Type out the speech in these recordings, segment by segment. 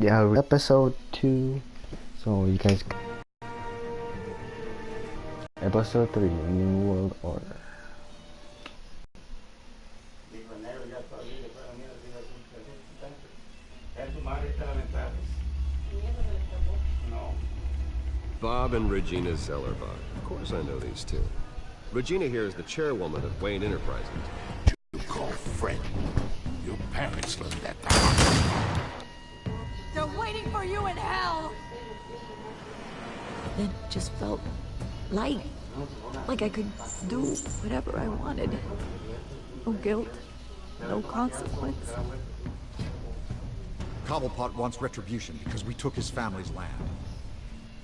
Yeah, episode 2. So you guys, episode 3, New World Order. Bob and Regina Zellerbach. Of course I know these two. Regina here is the chairwoman of Wayne Enterprises. You call friend. Your parents learned that the hard way. They're waiting for you in hell! It just felt light. Like I could do whatever I wanted. No guilt. No consequence. Cobblepot wants retribution because we took his family's land.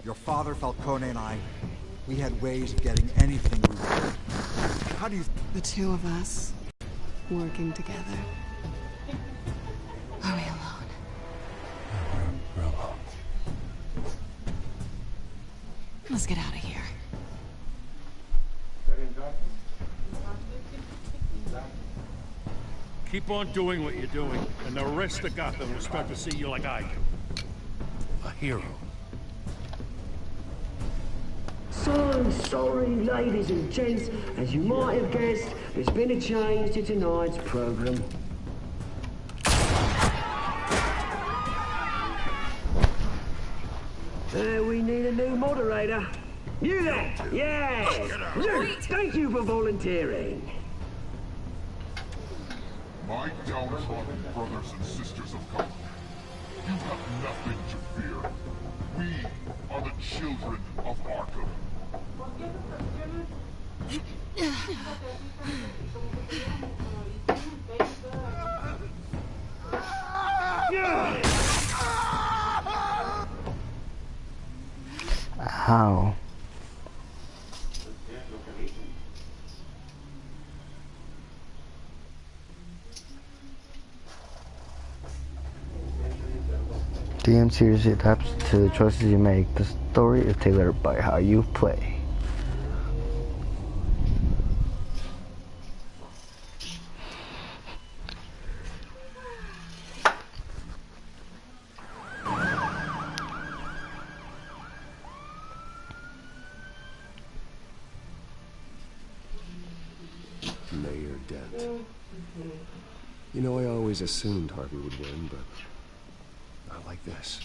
Your father, Falcone, and I, we had ways of getting anything we wanted. How do you... The two of us, working together. Are we alone? We're alone. Let's get out of here. Keep on doing what you're doing, and the rest of Gotham will start to see you like I do. A hero. So sorry, ladies and gents. As you might have guessed, there's been a change to tonight's program. We need a new moderator. You there? Yes! Luke, thank you for volunteering. My downtrodden brothers and sisters of Gotham, you have nothing to fear. We are the children of Arkham. How? DM series adapts to the choices you make. The story is tailored by how you play. Mayor Dent. You know, I always assumed Harvey would win, but not like this.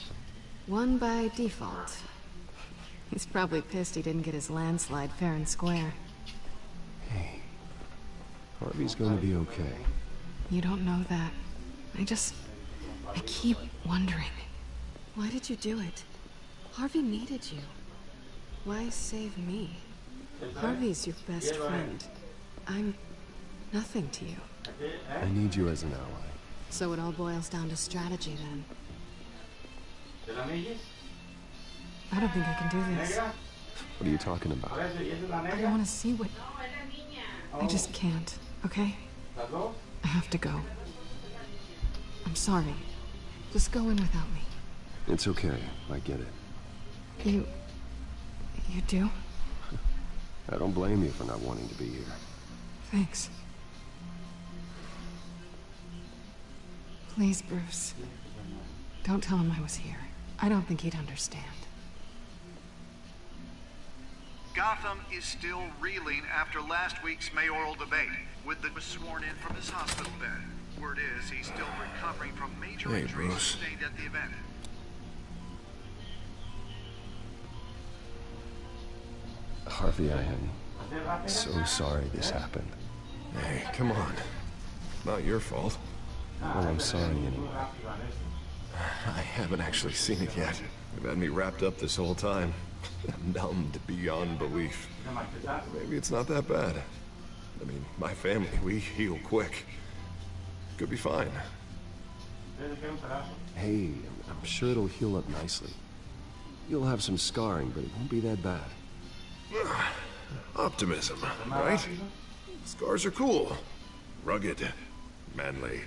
Won by default. He's probably pissed he didn't get his landslide fair and square. Hey, Harvey's gonna be okay. You don't know that. I keep wondering. Why did you do it? Harvey needed you. Why save me? Harvey's your best friend. I'm nothing to you. I need you as an ally. So it all boils down to strategy, then. I don't think I can do this. What are you talking about? I don't want to see what... I just can't, okay? I have to go. I'm sorry. Just go in without me. It's okay. I get it. You do? I don't blame you for not wanting to be here. Thanks. Please, Bruce. Don't tell him I was here. I don't think he'd understand. Gotham is still reeling after last week's mayoral debate, with the sworn in from his hospital bed. Word is he's still recovering from major injuries sustained at the event. Harvey, I am so sorry this happened. Hey, come on. Not your fault. Well, I'm sorry anyway. I haven't actually seen it yet. They've had me wrapped up this whole time. Numbed beyond belief. Maybe it's not that bad. I mean, my family, we heal quick. Could be fine. Hey, I'm sure it'll heal up nicely. You'll have some scarring, but it won't be that bad. Optimism, right? Scars are cool. Rugged. Manly.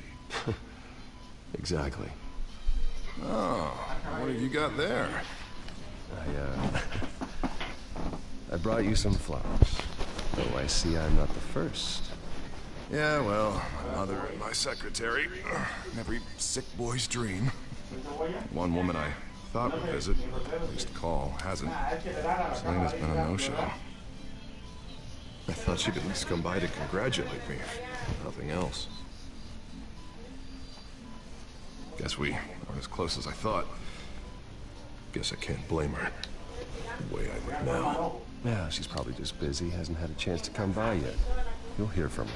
Exactly. Oh, what have you got there? I brought you some flowers. Though I see I'm not the first. Yeah, well, my mother and my secretary. Every sick boy's dream. One woman I thought would visit, at least call, hasn't. Selena's been a no-show. I thought she'd at least come by to congratulate me, if nothing else. Guess we aren't as close as I thought. Guess I can't blame her. The way I look now. Yeah, she's probably just busy, hasn't had a chance to come by yet. You'll hear from her.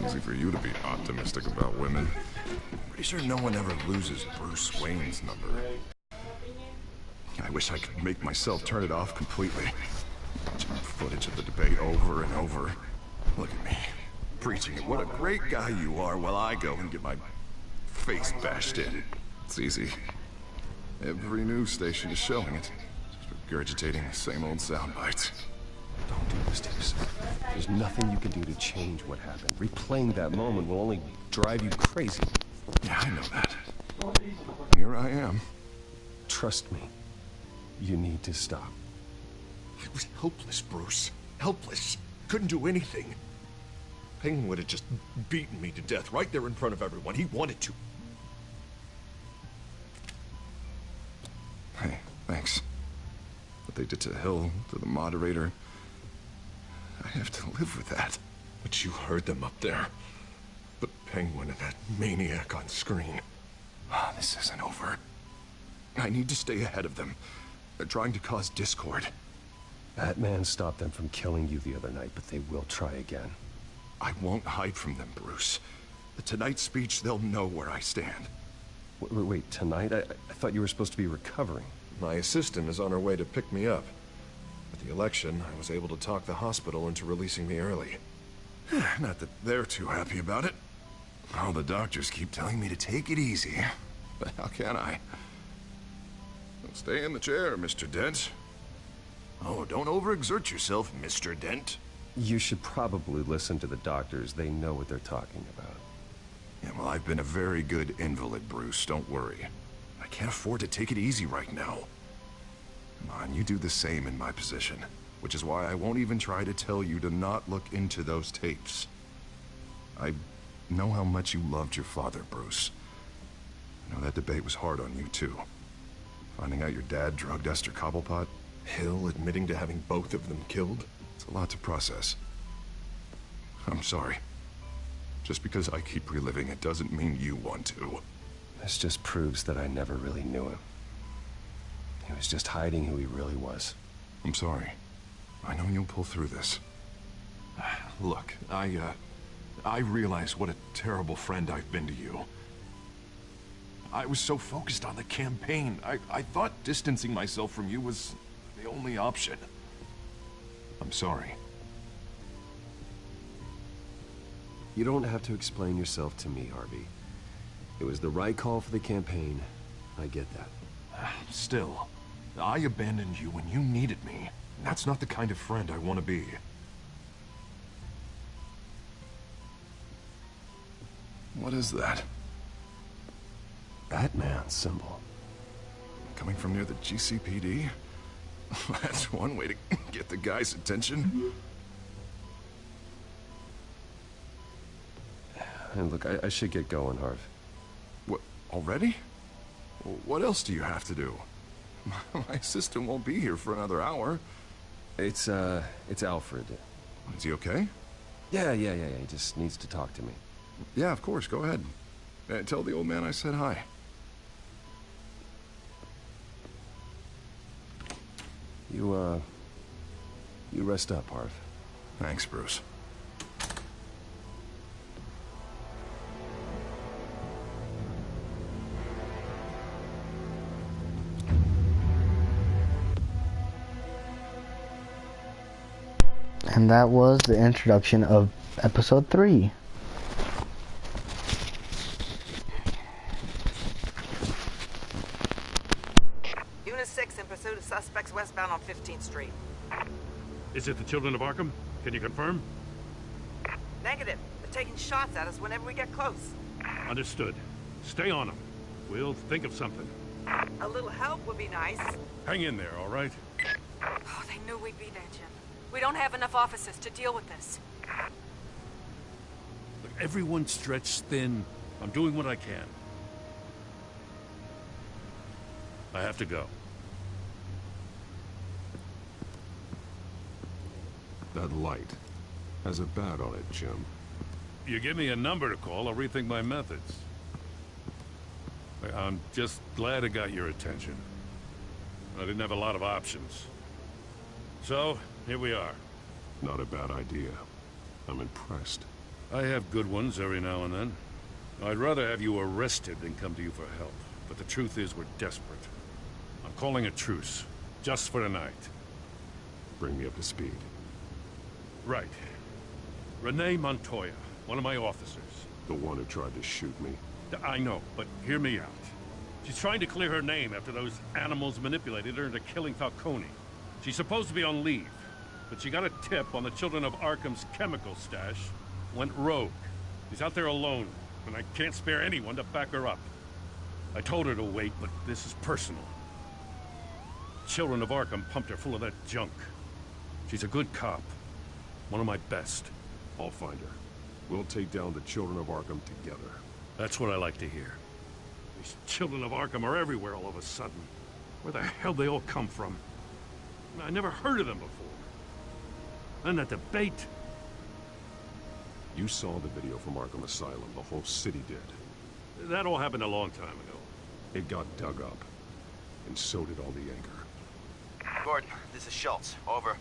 Easy for you to be optimistic about women. Pretty sure no one ever loses Bruce Wayne's number. I wish I could make myself turn it off completely. Watching footage of the debate over and over. Look at me, preaching at what a great guy you are while I go and get my face bashed in. It's easy. Every news station is showing it. Just regurgitating the same old sound bites. Don't do this to yourself. There's nothing you can do to change what happened. Replaying that moment will only drive you crazy. Yeah, I know that. Here I am. Trust me. You need to stop. I was helpless, Bruce. Helpless. Couldn't do anything. Penguin would have just beaten me to death right there in front of everyone. He wanted to. Hey, thanks. What they did to Hill, to the moderator. I have to live with that. But you heard them up there. The Penguin and that maniac on screen. This isn't over. I need to stay ahead of them. They're trying to cause discord. That man stopped them from killing you the other night, but they will try again. I won't hide from them, Bruce. Tonight's speech, they'll know where I stand. Wait, tonight? I thought you were supposed to be recovering. My assistant is on her way to pick me up. At the election, I was able to talk the hospital into releasing me early. Not that they're too happy about it. All the doctors keep telling me to take it easy. But how can I? Stay in the chair, Mr. Dent. Oh, don't overexert yourself, Mr. Dent. You should probably listen to the doctors. They know what they're talking about. Yeah, well, I've been a very good invalid, Bruce. Don't worry. I can't afford to take it easy right now. Come on, you do the same in my position. Which is why I won't even try to tell you to not look into those tapes. I know how much you loved your father, Bruce. I know that debate was hard on you, too. Finding out your dad drugged Esther Cobblepot, Hill admitting to having both of them killed. It's a lot to process. I'm sorry. Just because I keep reliving it doesn't mean you want to. This just proves that I never really knew him. He was just hiding who he really was. I'm sorry. I know you'll pull through this. Look, I realize what a terrible friend I've been to you. I was so focused on the campaign. I thought distancing myself from you was the only option. I'm sorry. You don't have to explain yourself to me, Harvey. It was the right call for the campaign. I get that. Still, I abandoned you when you needed me. That's not the kind of friend I want to be. What is that? Batman symbol. Coming from near the GCPD? That's one way to get the guy's attention. And look, I should get going, Harv. What, already? What else do you have to do? My assistant won't be here for another hour. It's Alfred. Is he okay? Yeah, he just needs to talk to me. Yeah, of course, go ahead. Tell the old man I said hi. You rest up, Harv. Thanks, Bruce. And that was the introduction of episode 3. Unit 6 in pursuit of suspects westbound on 15th Street. Is it the Children of Arkham? Can you confirm? Negative. They're taking shots at us whenever we get close. Understood. Stay on them. We'll think of something. A little help would be nice. Hang in there, all right? Oh, they knew we'd be there, Jim. We don't have enough officers to deal with this. Look, everyone's stretched thin. I'm doing what I can. I have to go. That light has a bat on it, Jim. You give me a number to call, I'll rethink my methods. I'm just glad it got your attention. I didn't have a lot of options. So, here we are. Not a bad idea. I'm impressed. I have good ones every now and then. I'd rather have you arrested than come to you for help. But the truth is, we're desperate. I'm calling a truce, just for tonight. Bring me up to speed. Right. Renee Montoya, one of my officers. The one who tried to shoot me? I know, but hear me out. She's trying to clear her name after those animals manipulated her into killing Falcone. She's supposed to be on leave, but she got a tip on the Children of Arkham's chemical stash, went rogue. She's out there alone, and I can't spare anyone to back her up. I told her to wait, but this is personal. Children of Arkham pumped her full of that junk. She's a good cop. One of my best. I'll find her. We'll take down the Children of Arkham together. That's what I like to hear. These Children of Arkham are everywhere all of a sudden. Where the hell they all come from? I never heard of them before. And that debate. You saw the video from Arkham Asylum. The whole city did. That all happened a long time ago. It got dug up. And so did all the anger. Gordon, this is Schultz. Over.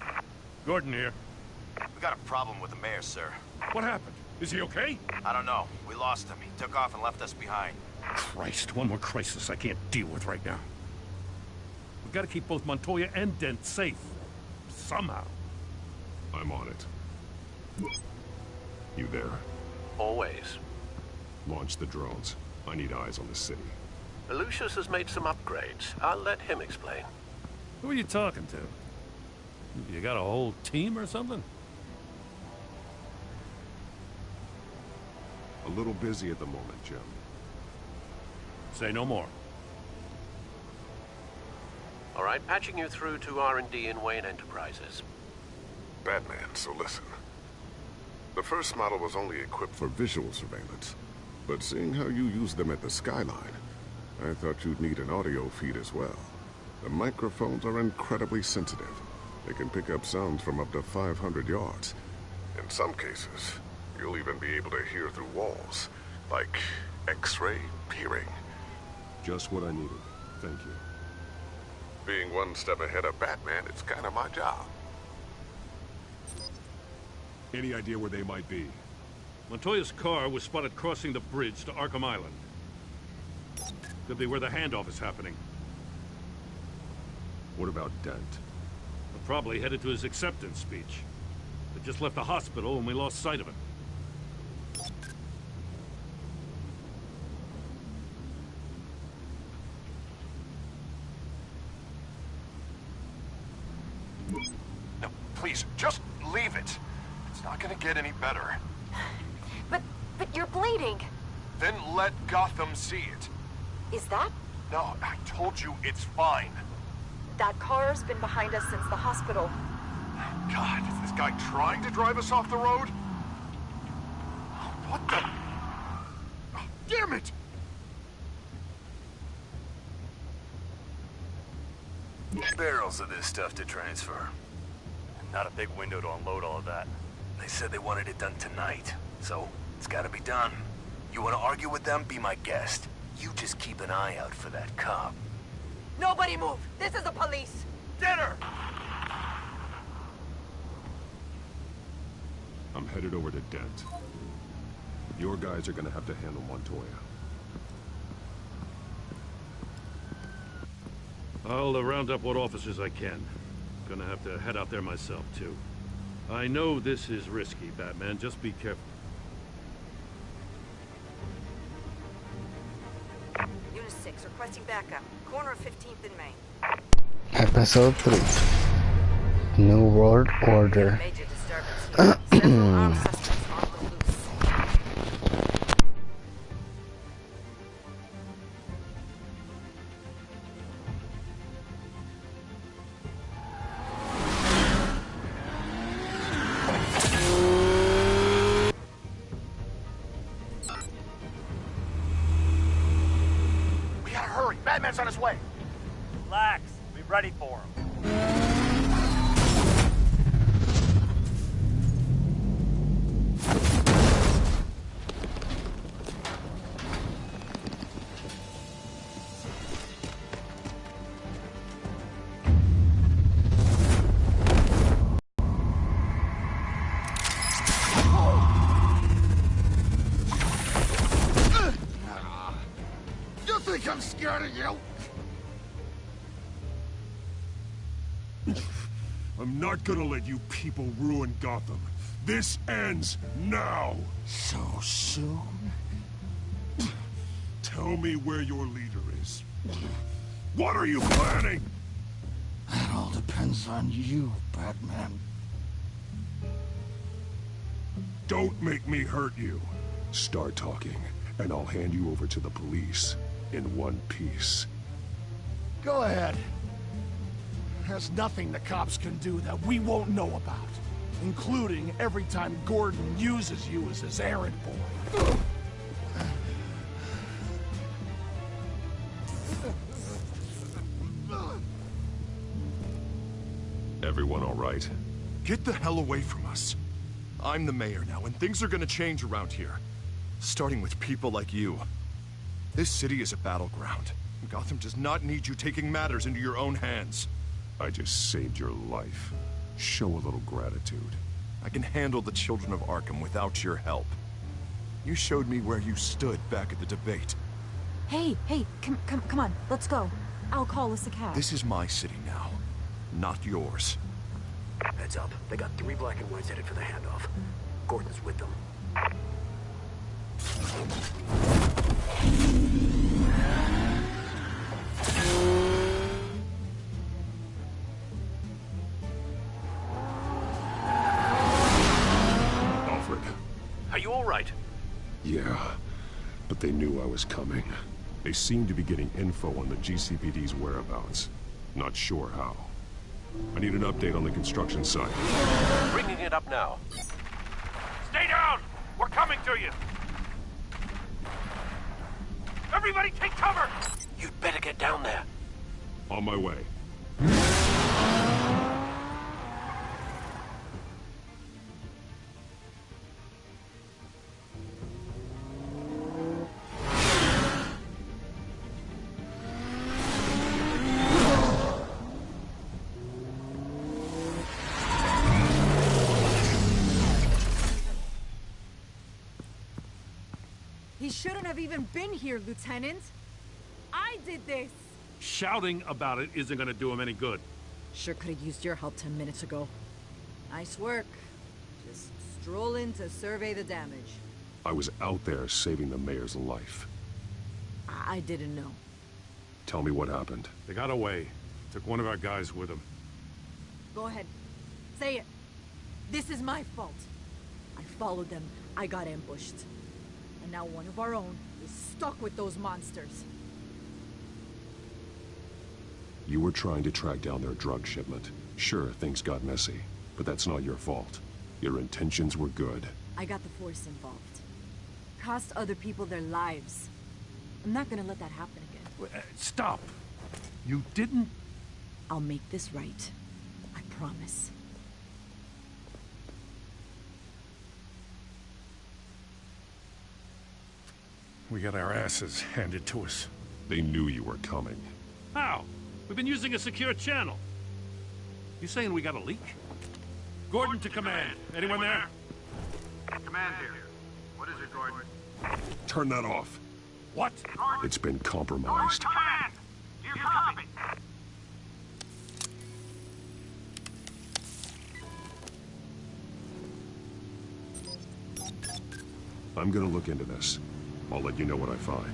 Gordon here. We got a problem with the mayor, sir. What happened? Is he okay? I don't know. We lost him. He took off and left us behind. Christ, one more crisis I can't deal with right now. We've got to keep both Montoya and Dent safe. Somehow. I'm on it. You there? Always. Launch the drones. I need eyes on the city. Lucius has made some upgrades. I'll let him explain. Who are you talking to? You got a whole team or something? A little busy at the moment, Jim. Say no more. All right, patching you through to R&D in Wayne Enterprises. Batman, so listen. The first model was only equipped for visual surveillance. But seeing how you use them at the skyline, I thought you'd need an audio feed as well. The microphones are incredibly sensitive. They can pick up sounds from up to 500 yards. In some cases, you'll even be able to hear through walls, like X-ray peering. Just what I needed. Thank you. Being one step ahead of Batman, it's kind of my job. Any idea where they might be? Montoya's car was spotted crossing the bridge to Arkham Island. Could be where the handoff is happening. What about Dent? Probably headed to his acceptance speech. They just left the hospital and we lost sight of him. No, please, just leave it. It's not gonna get any better. But you're bleeding. Then let Gotham see it. Is that? No, I told you it's fine. That car's been behind us since the hospital. God, is this guy trying to drive us off the road? What the? Oh, damn it! Barrels of this stuff to transfer. Not a big window to unload all of that. They said they wanted it done tonight, so it's gotta be done. You wanna argue with them? Be my guest. You just keep an eye out for that cop. Nobody move! This is the police! Get her! I'm headed over to Dent. Your guys are gonna have to handle Montoya. I'll round up what officers I can. Gonna have to head out there myself, too. I know this is risky, Batman. Just be careful. Unit 6, requesting backup. Corner of 15th and Main. Episode 3. New World Order. Major disturbance. Several armed suspects on the loose. We gotta hurry. Batman's on his way. Relax. We'll be ready for him. You think I'm scared of you? I'm not gonna let you people ruin Gotham. This ends now! So soon? Tell me where your leader is. What are you planning? That all depends on you, Batman. Don't make me hurt you. Start talking, and I'll hand you over to the police in one piece. Go ahead. There's nothing the cops can do that we won't know about, including every time Gordon uses you as his errand boy. Everyone all right? Get the hell away from us. I'm the mayor now, and things are gonna change around here. Starting with people like you. This city is a battleground. Gotham does not need you taking matters into your own hands. I just saved your life. Show a little gratitude. I can handle the children of Arkham without your help. You showed me where you stood back at the debate. Hey, come on, let's go. I'll call us a cab. This is my city now, not yours. Heads up. They got 3 black and whites headed for the handoff. Gordon's with them. Alfred. Are you all right? Yeah, but they knew I was coming. They seem to be getting info on the GCPD's whereabouts. Not sure how. I need an update on the construction site. Bringing it up now. Stay down! We're coming to you! Everybody take cover! You'd better get down there. On my way. He shouldn't have even been here, Lieutenant. I did this. Shouting about it isn't gonna do him any good. Sure could have used your help 10 minutes ago. Nice work. Just stroll in to survey the damage. I was out there saving the mayor's life. I didn't know. Tell me what happened. They got away. Took one of our guys with them. Go ahead. Say it. This is my fault. I followed them. I got ambushed. And now one of our own is stuck with those monsters. You were trying to track down their drug shipment. Sure, things got messy, but that's not your fault. Your intentions were good. I got the Force involved. Cost other people their lives. I'm not gonna let that happen again. Stop! You didn't... I'll make this right. I promise. We got our asses handed to us. They knew you were coming. How? We've been using a secure channel. You saying we got a leak? Gordon to command. Anyone there? Command here. What is it, Gordon? Turn that off. What? It's been compromised. Command! You copy. I'm gonna look into this. I'll let you know what I find.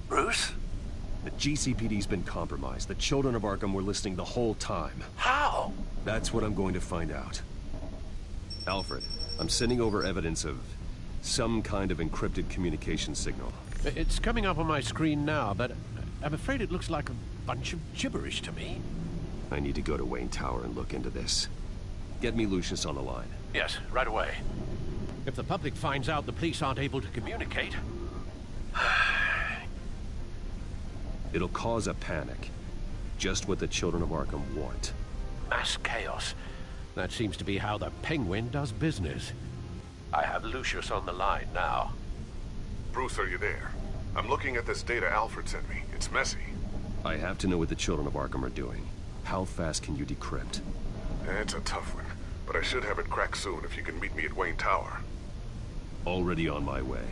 Bruce? The GCPD's been compromised. The children of Arkham were listening the whole time. How? That's what I'm going to find out. Alfred, I'm sending over evidence of some kind of encrypted communication signal. It's coming up on my screen now, but I'm afraid it looks like a bunch of gibberish to me. I need to go to Wayne Tower and look into this. Get me Lucius on the line. Yes, right away. If the public finds out the police aren't able to communicate... It'll cause a panic. Just what the children of Arkham want. Mass chaos. That seems to be how the Penguin does business. I have Lucius on the line now. Bruce, are you there? I'm looking at this data Alfred sent me. It's messy. I have to know what the children of Arkham are doing. How fast can you decrypt? It's a tough one, but I should have it cracked soon if you can meet me at Wayne Tower. Already on my way.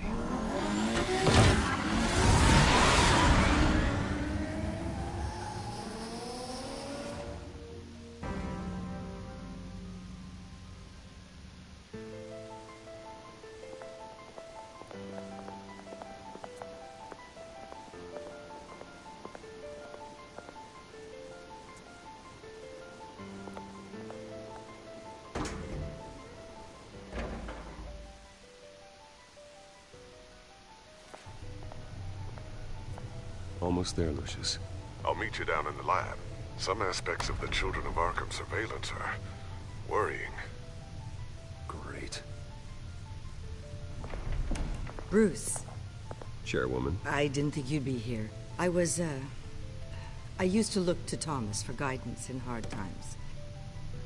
Almost there, Lucius. I'll meet you down in the lab. Some aspects of the Children of Arkham surveillance are worrying. Great. Bruce. Chairwoman. I didn't think you'd be here. I used to look to Thomas for guidance in hard times.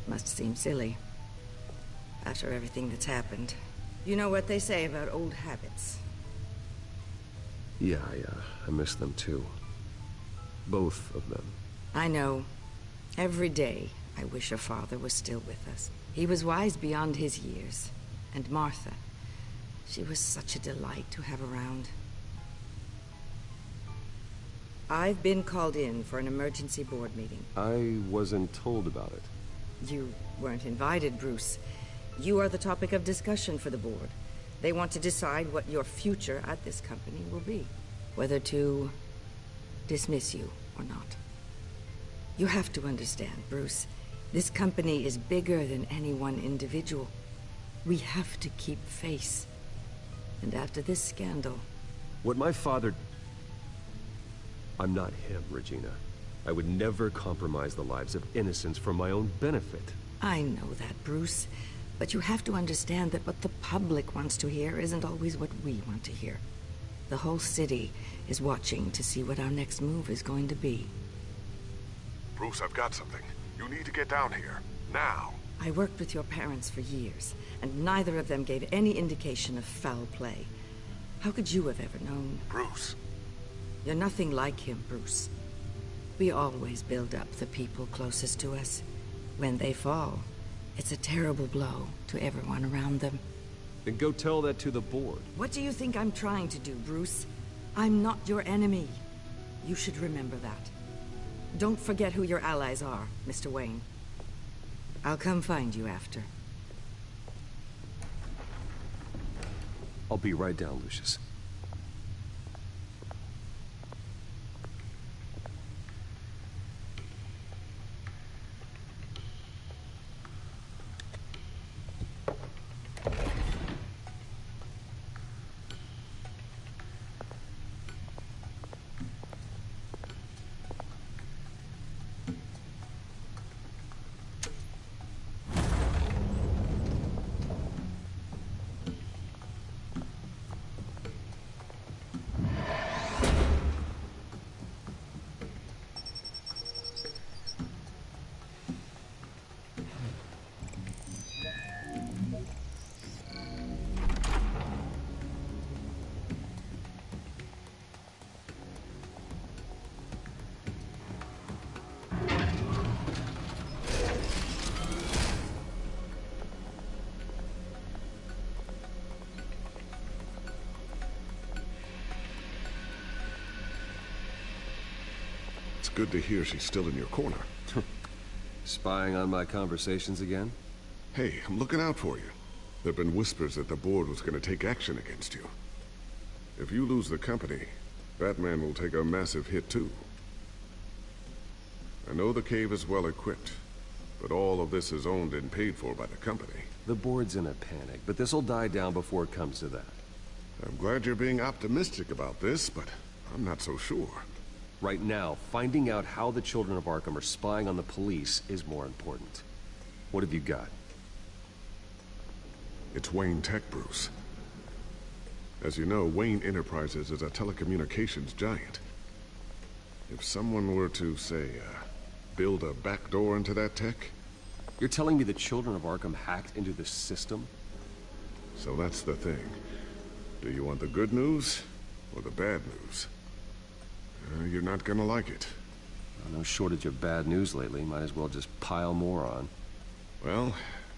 Must seem silly. After everything that's happened. You know what they say about old habits. Yeah, I miss them too. Both of them. I know. Every day, I wish your father was still with us. He was wise beyond his years. And Martha, she was such a delight to have around. I've been called in for an emergency board meeting. I wasn't told about it. You weren't invited, Bruce. You are the topic of discussion for the board. They want to decide what your future at this company will be. Whether to dismiss you or not. You have to understand, Bruce. This company is bigger than any one individual. We have to keep face. And after this scandal... What my father... I'm not him, Regina. I would never compromise the lives of innocents for my own benefit. I know that, Bruce. But you have to understand that what the public wants to hear isn't always what we want to hear. The whole city is watching to see what our next move is going to be. Bruce, I've got something. You need to get down here. Now. I worked with your parents for years, and neither of them gave any indication of foul play. How could you have ever known? Bruce. You're nothing like him, Bruce. We always build up the people closest to us. When they fall, it's a terrible blow to everyone around them. Then go tell that to the board. What do you think I'm trying to do, Bruce? I'm not your enemy. You should remember that. Don't forget who your allies are, Mr. Wayne. I'll come find you after. I'll be right down, Lucius. It's good to hear she's still in your corner. Spying on my conversations again? Hey, I'm looking out for you. There've been whispers that the board was going to take action against you. If you lose the company, Batman will take a massive hit too. I know the cave is well equipped, But all of this is owned and paid for by the company. The board's in a panic, but this'll die down before it comes to that. I'm glad you're being optimistic about this, but I'm not so sure. Right now, finding out how the children of Arkham are spying on the police is more important. What have you got? It's Wayne Tech, Bruce. As you know, Wayne Enterprises is a telecommunications giant. If someone were to, say, build a backdoor into that tech... You're telling me the children of Arkham hacked into the system? So that's the thing. Do you want the good news or the bad news? You're not gonna like it. No shortage of bad news lately. Might as well just pile more on. Well,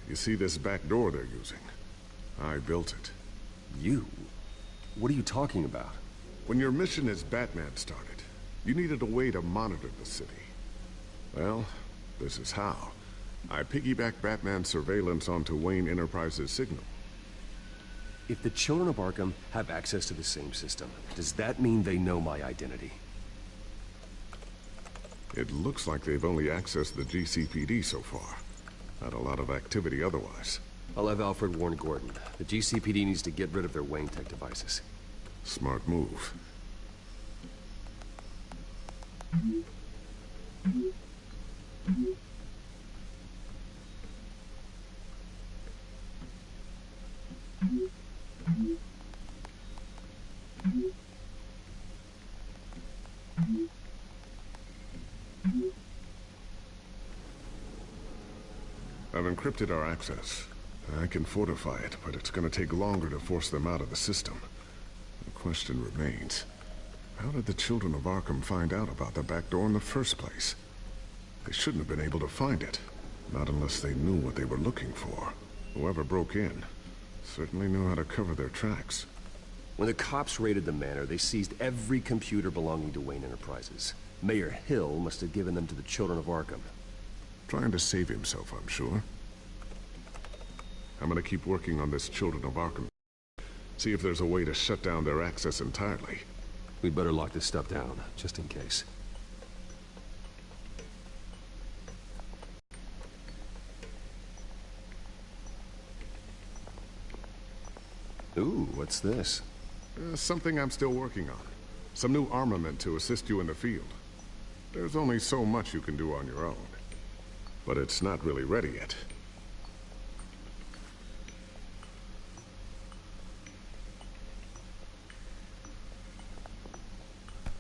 you see this back door they're using? I built it. You? What are you talking about? When your mission as Batman started, you needed a way to monitor the city. Well, this is how. I piggybacked Batman's surveillance onto Wayne Enterprises' signal. If the children of Arkham have access to the same system, does that mean they know my identity? It looks like they've only accessed the GCPD so far. Not a lot of activity otherwise. I'll have Alfred warn Gordon. The GCPD needs to get rid of their Wayne Tech devices. Smart move. I've encrypted our access. I can fortify it, but it's gonna take longer to force them out of the system. The question remains, how did the children of Arkham find out about the back door in the first place? They shouldn't have been able to find it. Not unless they knew what they were looking for. Whoever broke in certainly knew how to cover their tracks. When the cops raided the manor, they seized every computer belonging to Wayne Enterprises. Mayor Hill must have given them to the children of Arkham. Trying to save himself, I'm sure. I'm gonna keep working on this Children of Arkham. See if there's a way to shut down their access entirely. We'd better lock this stuff down, just in case. Ooh, what's this? Something I'm still working on. Some new armament to assist you in the field. There's only so much you can do on your own. But it's not really ready yet.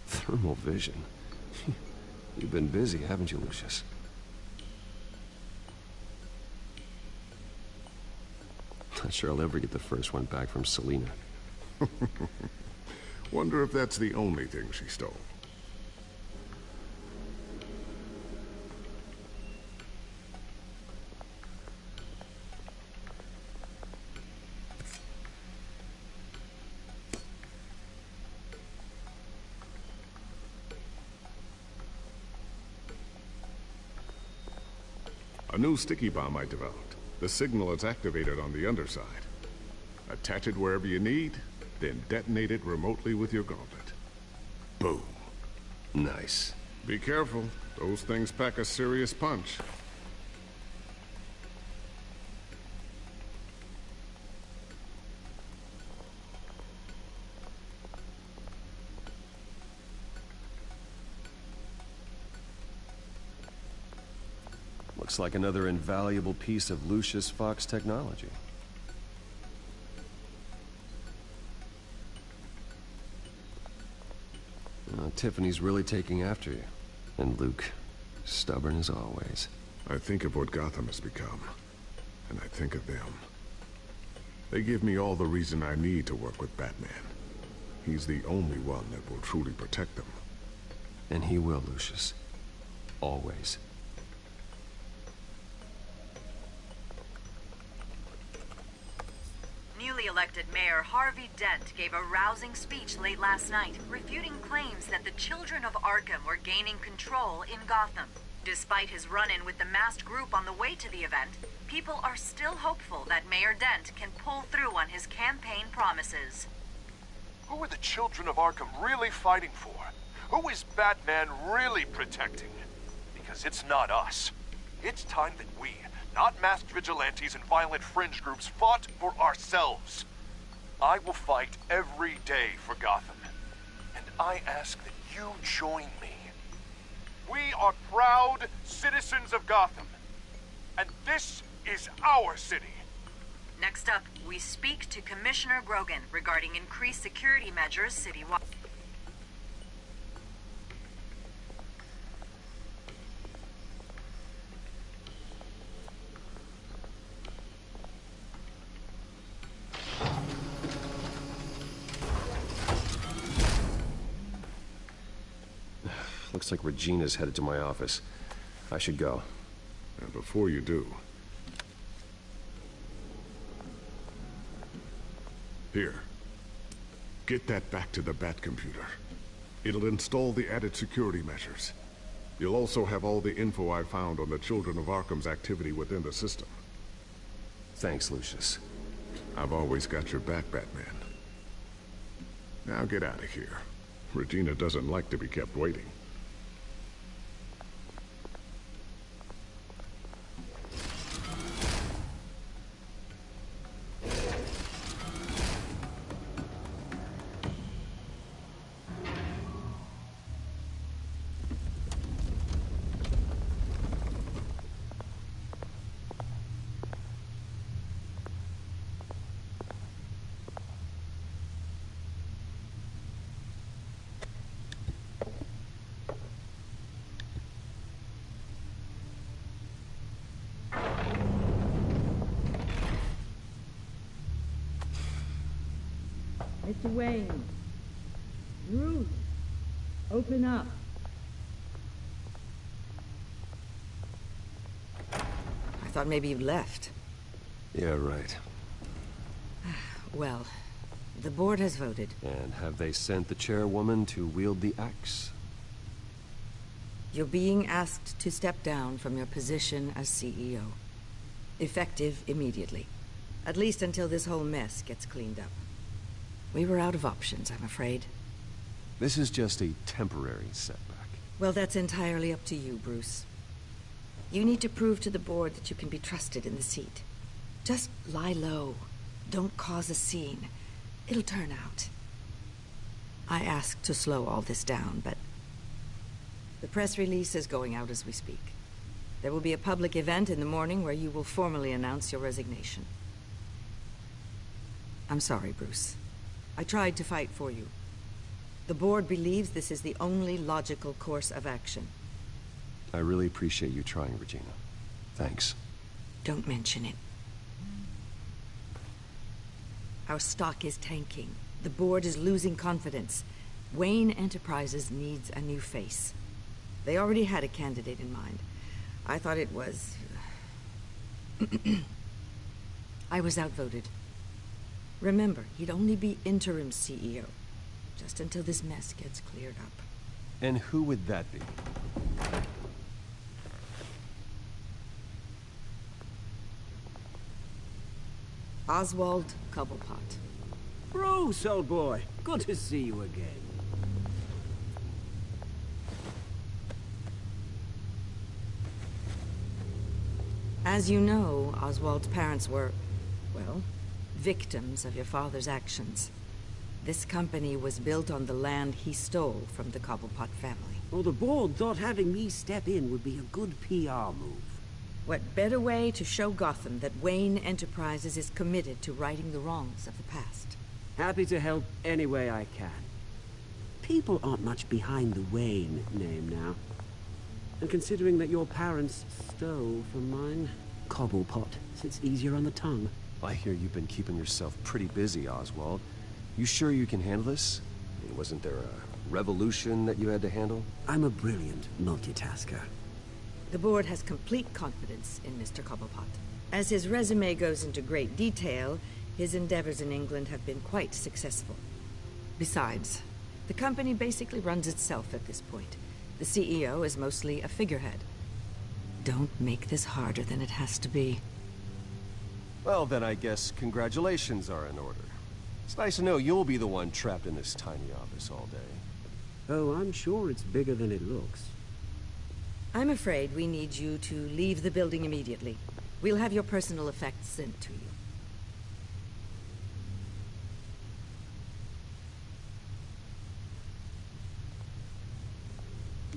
Thermal vision. You've been busy, haven't you, Lucius? Not sure I'll ever get the first one back from Selina. Wonder if that's the only thing she stole. A new sticky bomb I developed. The signal is activated on the underside. Attach it wherever you need, then detonate it remotely with your gauntlet. Boom. Nice. Be careful. Those things pack a serious punch. Looks like another invaluable piece of Lucius Fox technology. Tiffany's really taking after you. And Luke, stubborn as always. I think of what Gotham has become, and I think of them. They give me all the reason I need to work with Batman. He's the only one that will truly protect them. And he will, Lucius. Always. Newly elected Mayor Harvey Dent gave a rousing speech late last night, refuting claims that the children of Arkham were gaining control in Gotham. Despite his run-in with the masked group on the way to the event, people are still hopeful that Mayor Dent can pull through on his campaign promises. Who are the children of Arkham really fighting for? Who is Batman really protecting? Because it's not us. It's time that we, not masked vigilantes and violent fringe groups, fought for ourselves. I will fight every day for Gotham. And I ask that you join me. We are proud citizens of Gotham. And this is our city. Next up, we speak to Commissioner Grogan regarding increased security measures citywide. Looks like Regina's headed to my office. I should go. And before you do... Here. Get that back to the Bat computer. It'll install the added security measures. You'll also have all the info I found on the Children of Arkham's activity within the system. Thanks, Lucius. I've always got your back, Batman. Now get out of here. Regina doesn't like to be kept waiting. Mr. Wayne. Ruth, open up. I thought maybe you left. Yeah, right. Well, the board has voted. And have they sent the chairwoman to wield the axe? You're being asked to step down from your position as CEO. Effective immediately. At least until this whole mess gets cleaned up. We were out of options, I'm afraid. This is just a temporary setback. Well, that's entirely up to you, Bruce. You need to prove to the board that you can be trusted in the seat. Just lie low. Don't cause a scene. It'll turn out. I asked to slow all this down, but... the press release is going out as we speak. There will be a public event in the morning where you will formally announce your resignation. I'm sorry, Bruce. I tried to fight for you. The board believes this is the only logical course of action. I really appreciate you trying, Regina. Thanks. Don't mention it. Our stock is tanking. The board is losing confidence. Wayne Enterprises needs a new face. They already had a candidate in mind. I thought it was... I was outvoted. Remember, he'd only be interim CEO. Just until this mess gets cleared up. And who would that be? Oswald Cobblepot. Bruce, old boy. Good to see you again. As you know, Oswald's parents were, well, victims of your father's actions. This company was built on the land he stole from the Cobblepot family. Well, the board thought having me step in would be a good PR move. What better way to show Gotham that Wayne Enterprises is committed to righting the wrongs of the past? Happy to help any way I can. People aren't much behind the Wayne name now. And considering that your parents stole from mine, Cobblepot sits easier on the tongue. I hear you've been keeping yourself pretty busy, Oswald. You sure you can handle this? I mean, wasn't there a revolution that you had to handle? I'm a brilliant multitasker. The board has complete confidence in Mr. Cobblepot. As his resume goes into great detail, his endeavors in England have been quite successful. Besides, the company basically runs itself at this point. The CEO is mostly a figurehead. Don't make this harder than it has to be. Well, then I guess congratulations are in order. It's nice to know you'll be the one trapped in this tiny office all day. Oh, I'm sure it's bigger than it looks. I'm afraid we need you to leave the building immediately. We'll have your personal effects sent to you.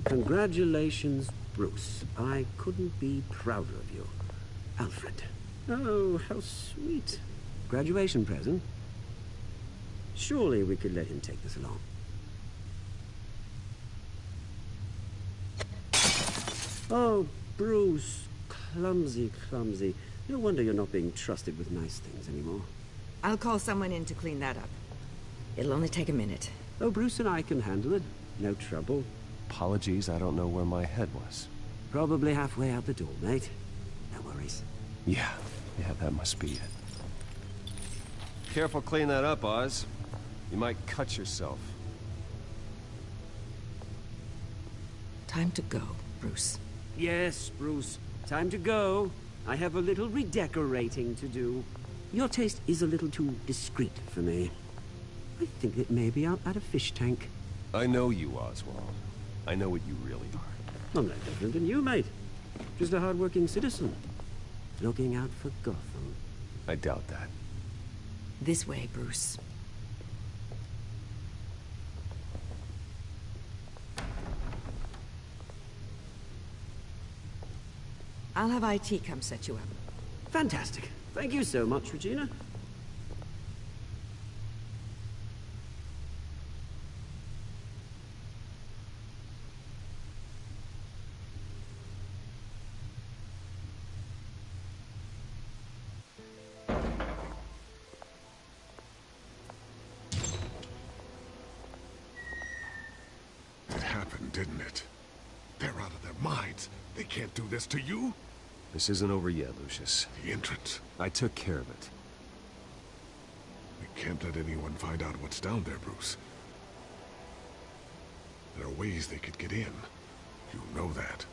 Congratulations, Bruce. I couldn't be prouder of you. Alfred. Oh, how sweet. Graduation present. Surely we could let him take this along. Oh, Bruce. Clumsy, clumsy. No wonder you're not being trusted with nice things anymore. I'll call someone in to clean that up. It'll only take a minute. Oh, Bruce and I can handle it. No trouble. Apologies, I don't know where my head was. Probably halfway out the door, mate. No worries. Yeah, that must be it. Careful clean that up, Oz. You might cut yourself. Time to go, Bruce. Yes, Bruce. Time to go. I have a little redecorating to do. Your taste is a little too discreet for me. I think that maybe I'll add a fish tank. I know you, Oswald. I know what you really are. I'm no different than you, mate. Just a hard-working citizen. Looking out for Gotham. I doubt that. This way, Bruce. I'll have IT come set you up. Fantastic. Thank you so much, Regina. It happened, didn't it? They're out of their minds. They can't do this to you. This isn't over yet, Lucius. The entrance. I took care of it. We can't let anyone find out what's down there, Bruce. There are ways they could get in. You know that.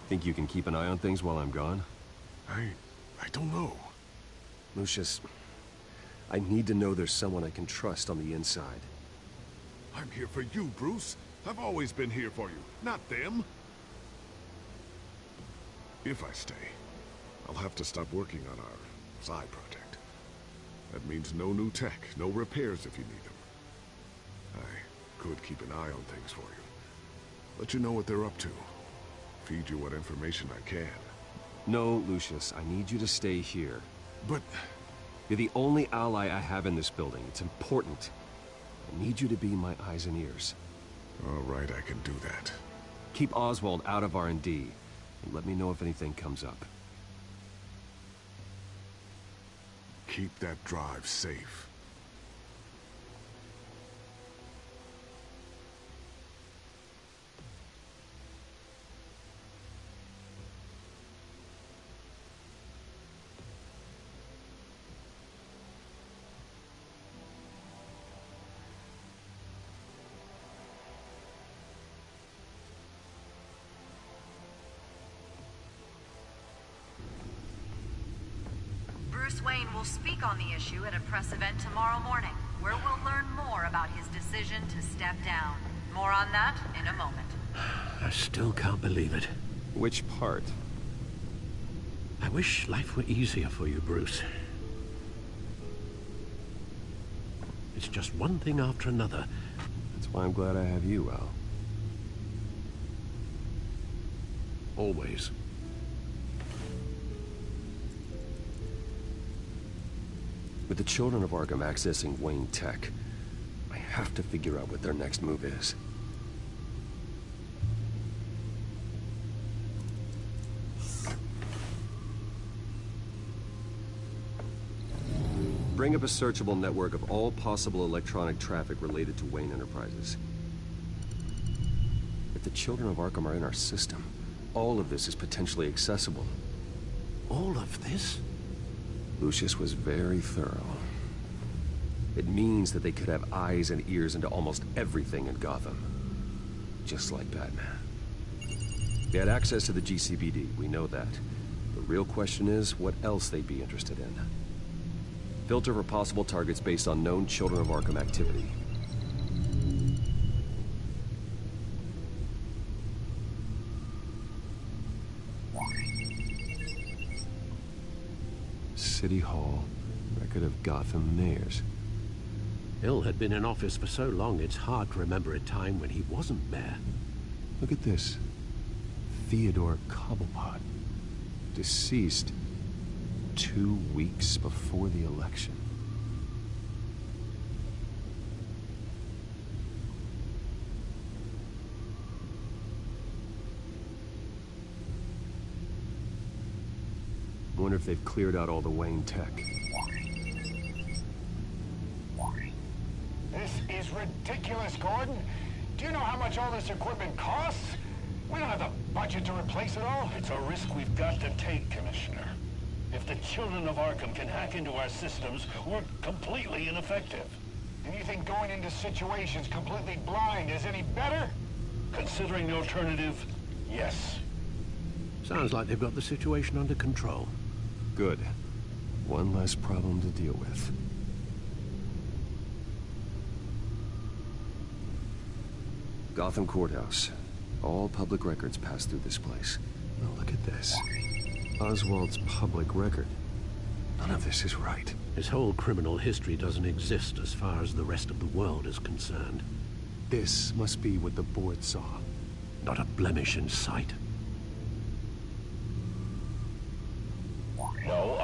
Think you can keep an eye on things while I'm gone? I don't know. Lucius, I need to know there's someone I can trust on the inside. I'm here for you, Bruce. I've always been here for you, not them. If I stay, I'll have to stop working on our side project. That means no new tech, no repairs if you need them. I could keep an eye on things for you. Let you know what they're up to. Feed you what information I can. No, Lucius, I need you to stay here. But... You're the only ally I have in this building. It's important. I need you to be my eyes and ears. All right, I can do that. Keep Oswald out of R&D, and let me know if anything comes up. Keep that drive safe. Bruce Wayne will speak on the issue at a press event tomorrow morning, where we'll learn more about his decision to step down. More on that in a moment. I still can't believe it. Which part? I wish life were easier for you, Bruce. It's just one thing after another. That's why I'm glad I have you, Al. Always. With the children of Arkham accessing Wayne Tech, I have to figure out what their next move is. Bring up a searchable network of all possible electronic traffic related to Wayne Enterprises. If the children of Arkham are in our system, all of this is potentially accessible. All of this? Lucius was very thorough. It means that they could have eyes and ears into almost everything in Gotham. Just like Batman. They had access to the GCPD, we know that. The real question is, what else they'd be interested in. Filter for possible targets based on known Children of Arkham activity. City Hall. Record of Gotham mayors. Hill had been in office for so long, it's hard to remember a time when he wasn't mayor. Look at this. Theodore Cobblepot. Deceased 2 weeks before the election. Wonder if they've cleared out all the Wayne tech. This is ridiculous, Gordon. Do you know how much all this equipment costs? We don't have the budget to replace it all. It's a risk we've got to take, Commissioner. If the children of Arkham can hack into our systems, we're completely ineffective. And you think going into situations completely blind is any better? Considering the alternative, yes. Sounds like they've got the situation under control. Good. One less problem to deal with. Gotham Courthouse. All public records pass through this place. Now look at this. Oswald's public record. None of this is right. His whole criminal history doesn't exist as far as the rest of the world is concerned. This must be what the board saw. Not a blemish in sight. No,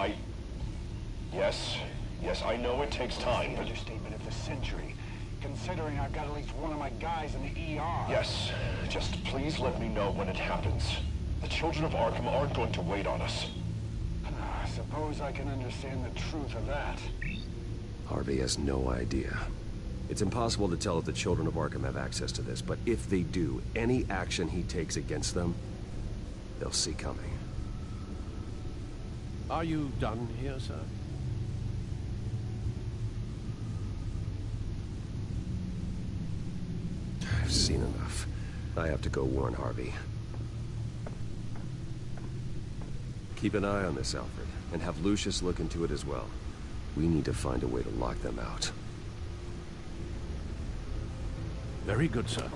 Yes, I know it takes time, but... Understatement of the century. Considering I've got at least one of my guys in the ER. Yes, just please let me know when it happens. The children of Arkham aren't going to wait on us. I suppose I can understand the truth of that. Harvey has no idea. It's impossible to tell if the children of Arkham have access to this, but if they do, any action he takes against them, they'll see coming. Are you done here, sir? I've seen enough. I have to go warn Harvey. Keep an eye on this, Alfred, and have Lucius look into it as well. We need to find a way to lock them out. Very good, sir.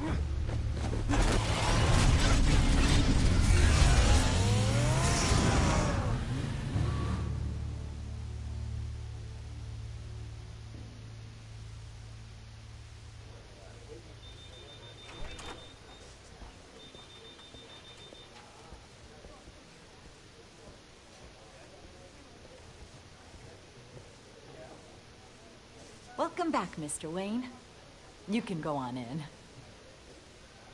Welcome back, Mr. Wayne. You can go on in.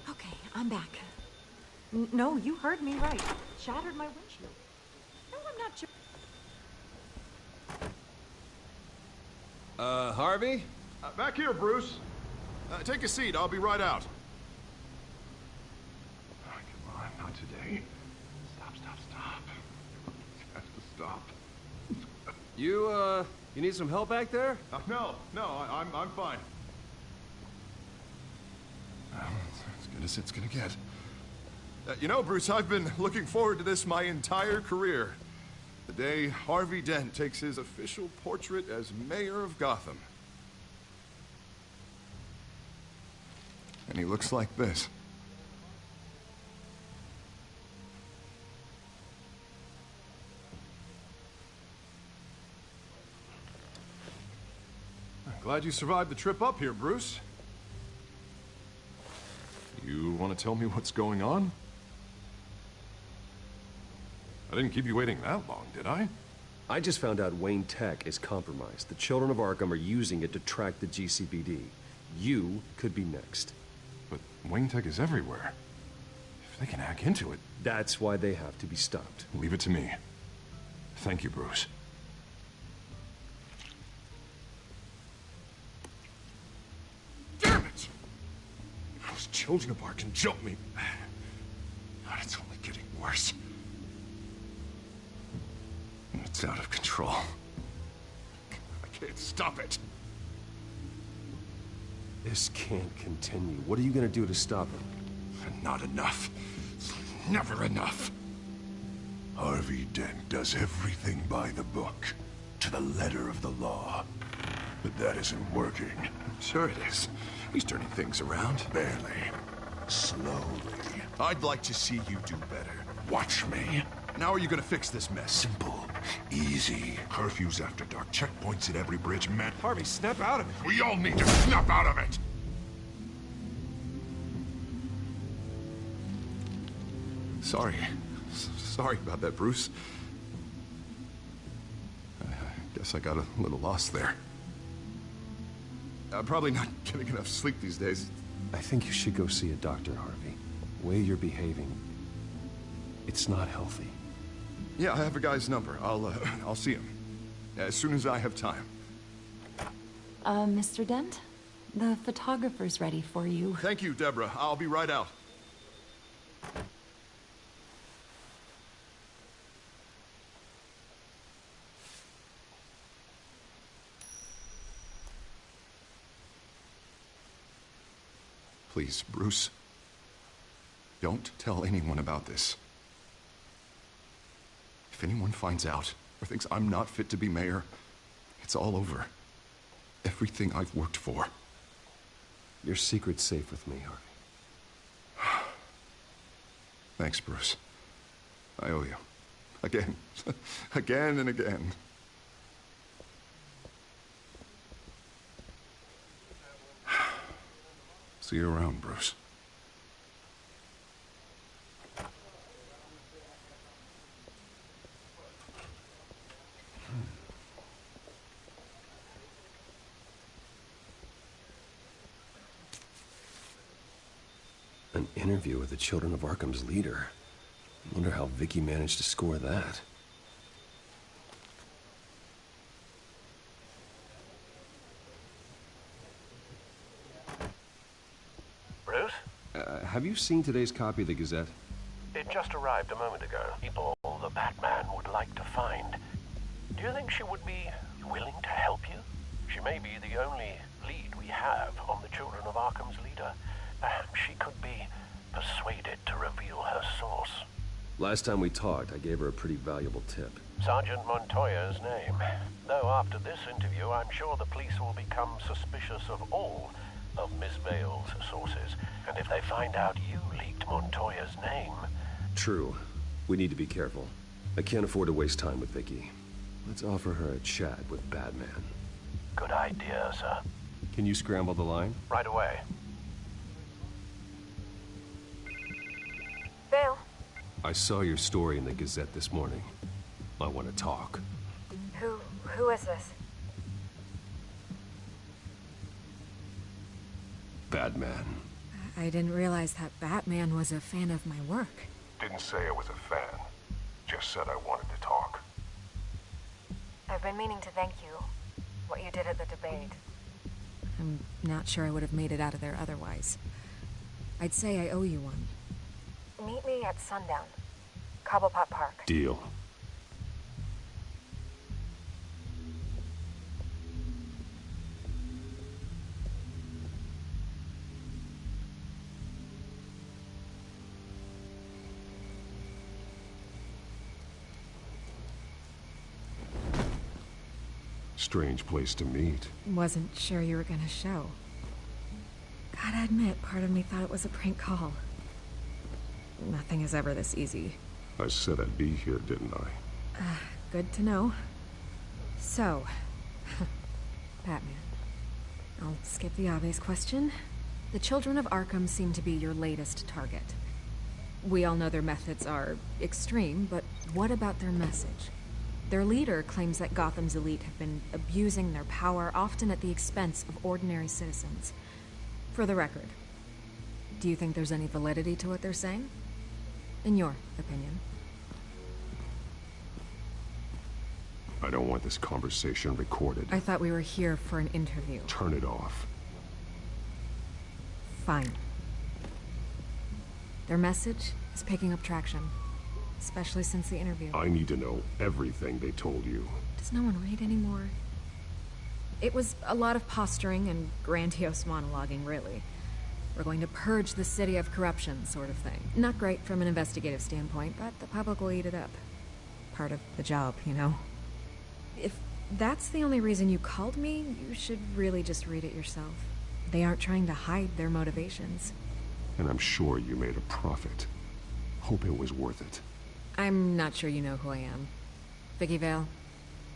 Okay, I'm back. No, you heard me right. Shattered my windshield. No, I'm not sure. Harvey? Back here, Bruce. Take a seat. I'll be right out. Oh, come on, not today. Stop. You have to stop. You need some help back there? No, I'm fine. As good as it's gonna get. You know, Bruce, I've been looking forward to this my entire career. The day Harvey Dent takes his official portrait as mayor of Gotham. And he looks like this. Glad you survived the trip up here, Bruce. You want to tell me what's going on? I didn't keep you waiting that long, did I? I just found out Wayne Tech is compromised. The children of Arkham are using it to track the GCPD. You could be next. But Wayne Tech is everywhere. If they can hack into it... That's why they have to be stopped. Leave it to me. Thank you, Bruce. Damn it! Those children of Arkham jumped me. God, it's only getting worse. It's out of control. I can't stop it. This can't continue. What are you gonna do to stop it? Not enough. Never enough. Harvey Dent does everything by the book, to the letter of the law. But that isn't working. Sure it is. He's turning things around. Barely. Slowly. I'd like to see you do better. Watch me. Now are you gonna fix this mess? Simple. Easy. Curfews after dark, checkpoints at every bridge, man. Harvey, snap out of it. We all need to snap out of it! Sorry. Sorry about that, Bruce. I guess I got a little lost there. I'm probably not getting enough sleep these days. I think you should go see a doctor, Harvey. The way you're behaving, it's not healthy. Yeah, I have a guy's number. I'll see him as soon as I have time. Mr. Dent? The photographer's ready for you. Thank you, Deborah. I'll be right out. Please, Bruce. Don't tell anyone about this. If anyone finds out or thinks I'm not fit to be mayor, it's all over. Everything I've worked for. Your secret's safe with me, Harvey. Thanks, Bruce. I owe you. Again. Again and again. See you around, Bruce. An interview with the Children of Arkham's leader. Wonder how Vicky managed to score that. Bruce? Have you seen today's copy of the Gazette? It just arrived a moment ago. People the Batman would like to find. Do you think she would be willing to help you? She may be the only lead we have on the Children of Arkham's leader. Perhaps she could be persuaded to reveal her source. Last time we talked, I gave her a pretty valuable tip. Sergeant Montoya's name. Though after this interview, I'm sure the police will become suspicious of all of Miss Vale's sources. And if they find out you leaked Montoya's name... True. We need to be careful. I can't afford to waste time with Vicky. Let's offer her a chat with Batman. Good idea, sir. Can you scramble the line? Right away. Vale. I saw your story in the Gazette this morning. I want to talk. Who is this? Batman. I didn't realize that Batman was a fan of my work. Didn't say I was a fan. Just said I wanted to talk. I've been meaning to thank you. What you did at the debate. I'm not sure I would have made it out of there otherwise. I'd say I owe you one. Meet me at sundown. Cobblepot Park. Deal. Strange place to meet. Wasn't sure you were gonna show. Gotta admit, part of me thought it was a prank call. Nothing is ever this easy. I said I'd be here, didn't I? Good to know. So, Batman. I'll skip the obvious question. The Children of Arkham seem to be your latest target. We all know their methods are extreme, but what about their message? Their leader claims that Gotham's elite have been abusing their power, often at the expense of ordinary citizens. For the record, do you think there's any validity to what they're saying? In your opinion? I don't want this conversation recorded. I thought we were here for an interview. Turn it off. Fine. Their message is picking up traction. Especially since the interview. I need to know everything they told you. Does no one read anymore? It was a lot of posturing and grandiose monologuing, really. We're going to purge the city of corruption, sort of thing. Not great from an investigative standpoint, but the public will eat it up. Part of the job, you know? If that's the only reason you called me, you should really just read it yourself. They aren't trying to hide their motivations. And I'm sure you made a profit. Hope it was worth it. I'm not sure you know who I am. Vicky Vale.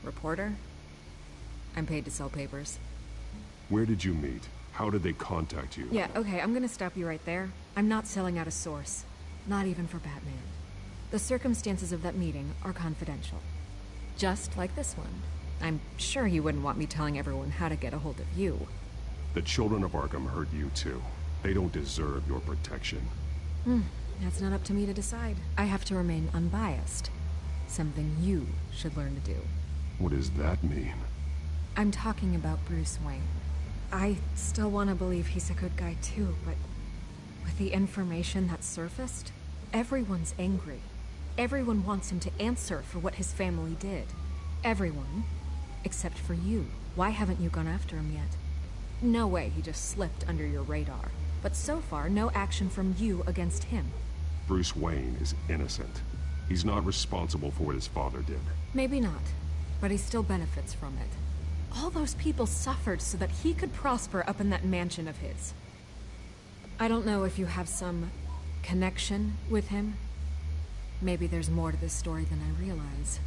Reporter. I'm paid to sell papers. Where did you meet? How did they contact you? Yeah, okay, I'm gonna stop you right there. I'm not selling out a source. Not even for Batman. The circumstances of that meeting are confidential. Just like this one. I'm sure you wouldn't want me telling everyone how to get a hold of you. The children of Arkham heard you too. They don't deserve your protection. That's not up to me to decide. I have to remain unbiased. Something you should learn to do. What does that mean? I'm talking about Bruce Wayne. I still want to believe he's a good guy too, but with the information that surfaced, everyone's angry. Everyone wants him to answer for what his family did. Everyone, except for you. Why haven't you gone after him yet? No way he just slipped under your radar. But so far, no action from you against him. Bruce Wayne is innocent. He's not responsible for what his father did. Maybe not, but he still benefits from it. All those people suffered so that he could prosper up in that mansion of his. I don't know if you have some connection with him. Maybe there's more to this story than I realize.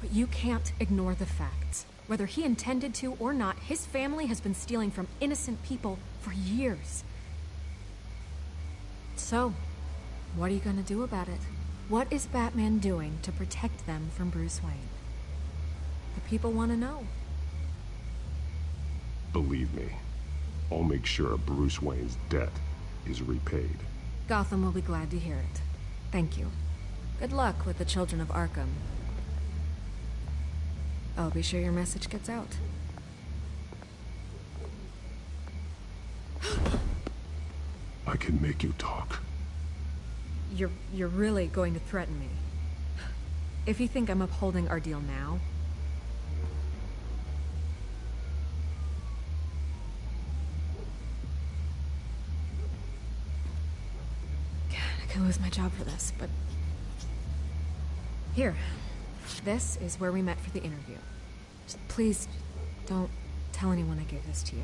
But you can't ignore the facts. Whether he intended to or not, his family has been stealing from innocent people for years. So, what are you gonna do about it? What is Batman doing to protect them from Bruce Wayne? The people want to know. Believe me, I'll make sure Bruce Wayne's debt is repaid. Gotham will be glad to hear it. Thank you. Good luck with the children of Arkham. I'll be sure your message gets out. I can make you talk. You're really going to threaten me. If you think I'm upholding our deal now... God, I could lose my job for this, but... Here. This is where we met for the interview. Just please, don't tell anyone I gave this to you.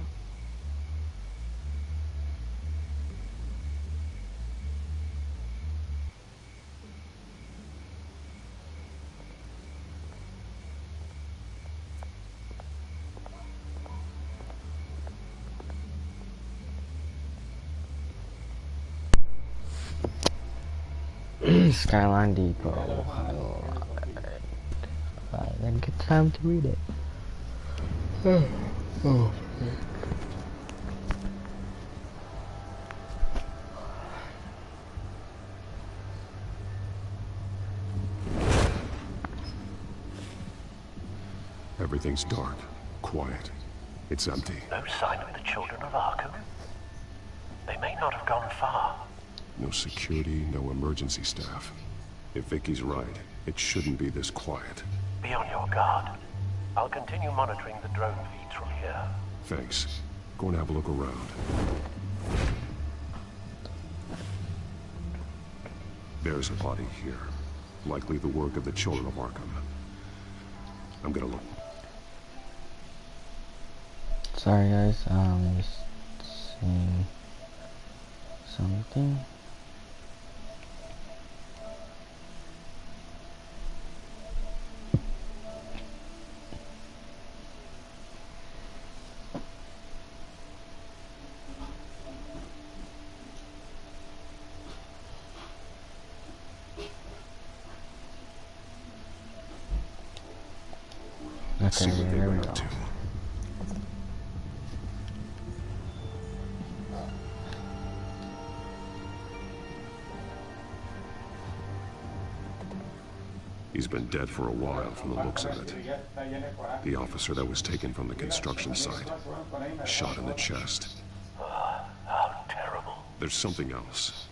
Skyline Depot. I didn't get time to read it. Oh. Everything's dark, quiet. It's empty. No sign of the children of Arkham? They may not have gone far. No security, no emergency staff. If Vicky's right, it shouldn't be this quiet. Be on your guard. I'll continue monitoring the drone feeds from here. Thanks. Go and have a look around. There's a body here. Likely the work of the children of Arkham. I'm gonna look. Sorry guys, just seeing something. See what they were up to. He's been dead for a while from the looks of it. The officer that was taken from the construction site. Shot in the chest. How terrible. There's something else.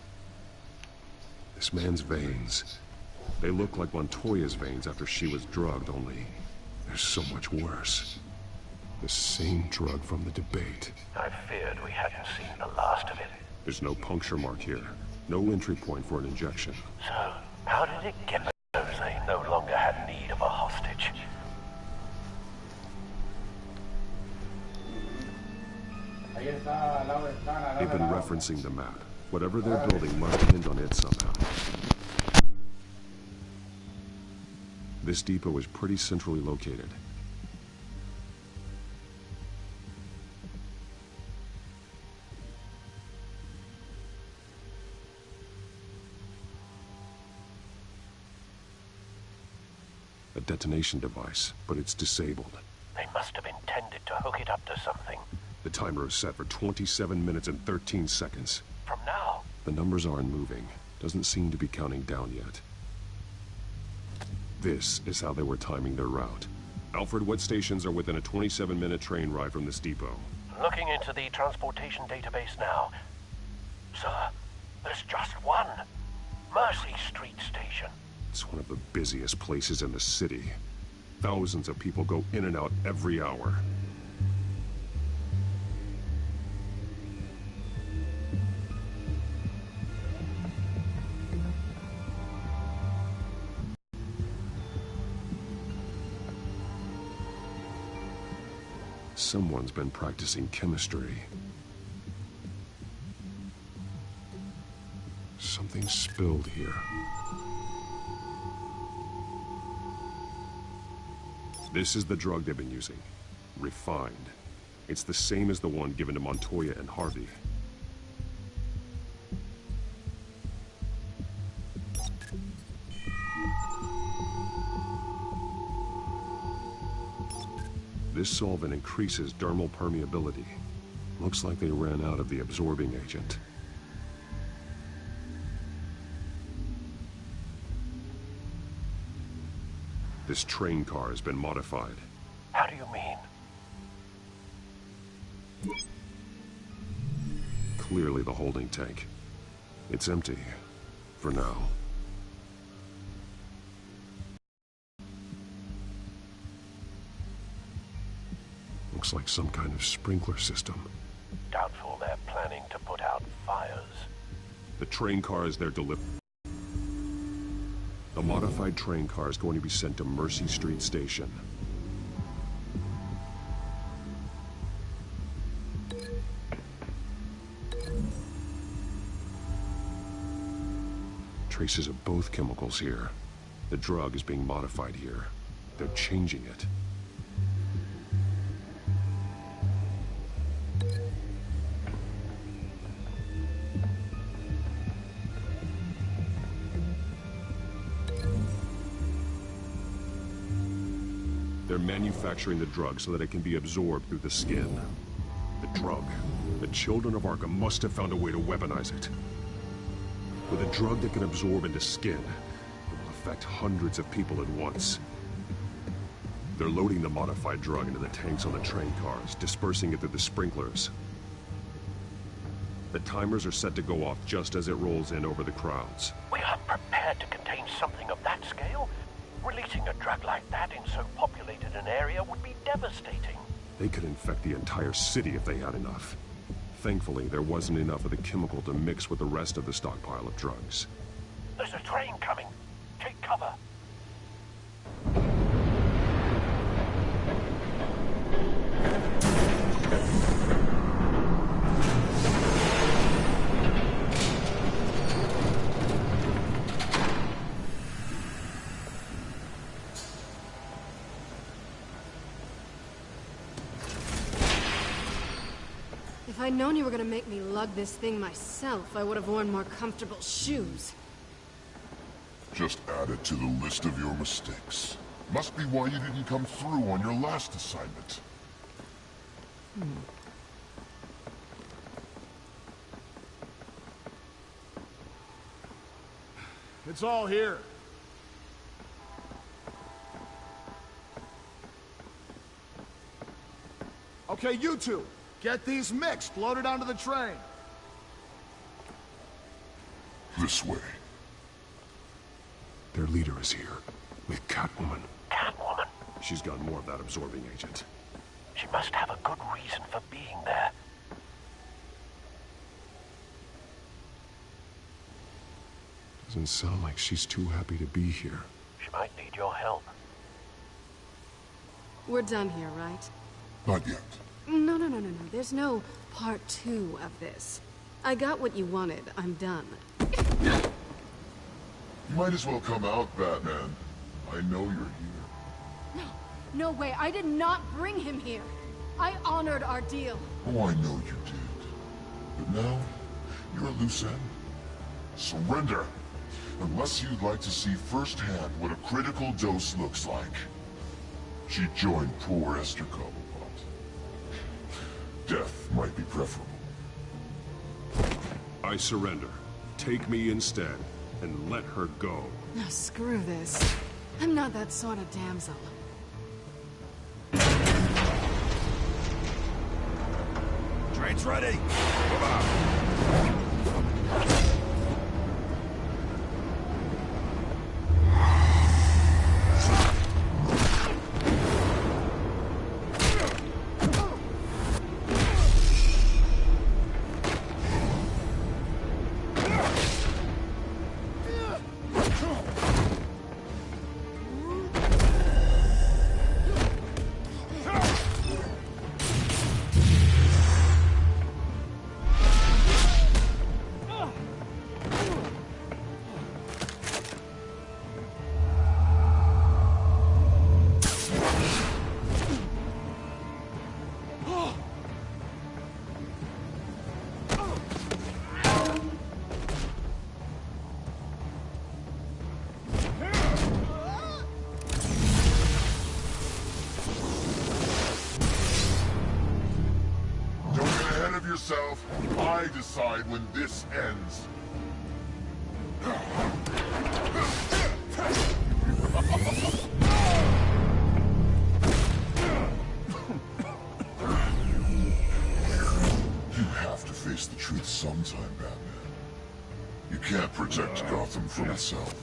This man's veins. They look like Montoya's veins after she was drugged, only they're so much worse. The same drug from the debate. I feared we hadn't seen the last of it. There's no puncture mark here. No entry point for an injection. So, how did it get those they no longer had need of a hostage? They've been referencing the map. Whatever they're building must hinge on it somehow. This depot is pretty centrally located. A detonation device, but it's disabled. They must have intended to hook it up to something. The timer is set for 27 minutes and 13 seconds. From now? The numbers aren't moving. Doesn't seem to be counting down yet. This is how they were timing their route. Alfred, what stations are within a 27-minute train ride from this depot? Looking into the transportation database now. Sir, there's just one. Mercy Street Station. It's one of the busiest places in the city. Thousands of people go in and out every hour. Someone's been practicing chemistry. Something spilled here. This is the drug they've been using. Refined. It's the same as the one given to Montoya and Harvey. This solvent increases dermal permeability. Looks like they ran out of the absorbing agent. This train car has been modified. How do you mean? Clearly the holding tank. It's empty. For now. Looks like some kind of sprinkler system. Doubtful they're planning to put out fires. The train car is their delivery. The modified train car is going to be sent to Mercy Street Station. Traces of both chemicals here. The drug is being modified here. They're changing it. They're manufacturing the drug so that it can be absorbed through the skin. The drug. The children of Arkham must have found a way to weaponize it. With a drug that can absorb into skin, it will affect hundreds of people at once. They're loading the modified drug into the tanks on the train cars, dispersing it through the sprinklers. The timers are set to go off just as it rolls in over the crowds. We aren't prepared to contain something of that scale. Releasing a drug like that in so populated an area would be devastating. They could infect the entire city if they had enough. Thankfully, there wasn't enough of the chemical to mix with the rest of the stockpile of drugs. There's a train coming. Take cover. If I'd known you were gonna make me lug this thing myself, I would have worn more comfortable shoes. Just add it to the list of your mistakes. Must be why you didn't come through on your last assignment. It's all here. Okay, you two. Get these mixed, loaded onto the train. This way. Their leader is here, with Catwoman. Catwoman? She's got more of that absorbing agent. She must have a good reason for being there. Doesn't sound like she's too happy to be here. She might need your help. We're done here, right? Not yet. No. There's no part 2 of this. I got what you wanted. I'm done. You might as well come out, Batman. I I know you're here. No, no way. I did not bring him here. I honored our deal. Oh, I know you did. But now, you're a loose end. Surrender! Unless you'd like to see firsthand what a critical dose looks like. She joined poor Esther Cobblepot. Death might be preferable. I surrender. Take me instead, and let her go. No, screw this. I'm not that sort of damsel. Train's ready! Come on! Yourself. I decide when this ends. You have to face the truth sometime, Batman. You can't protect Gotham from itself.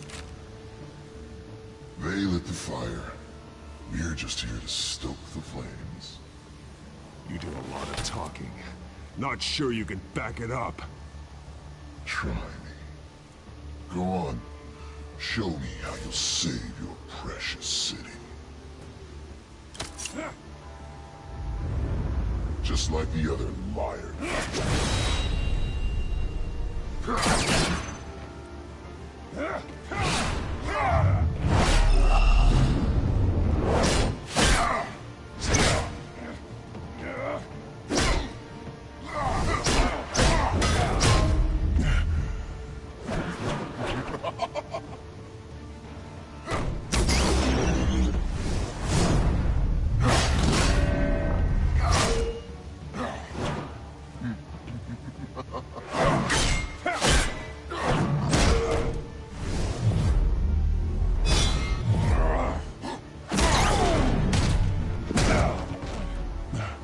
They lit the fire. We're just here to stoke the flames. You do a lot of talking. Not sure you can back it up. Try me. Go on. Show me how you'll save your precious city. Just like the other liars.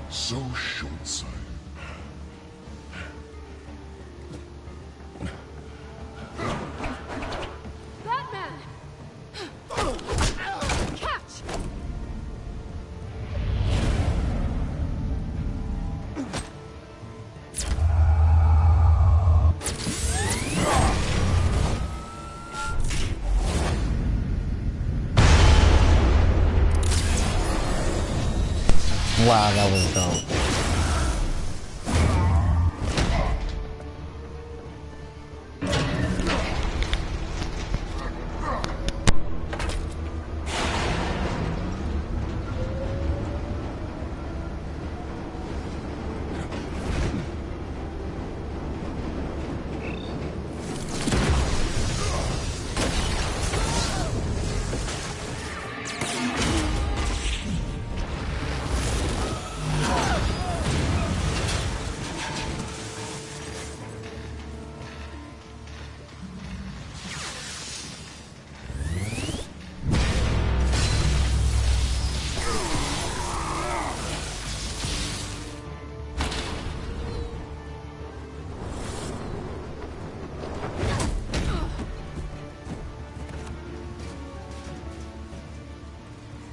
So short-sighted. Batman! Catch! Wow, that was dope.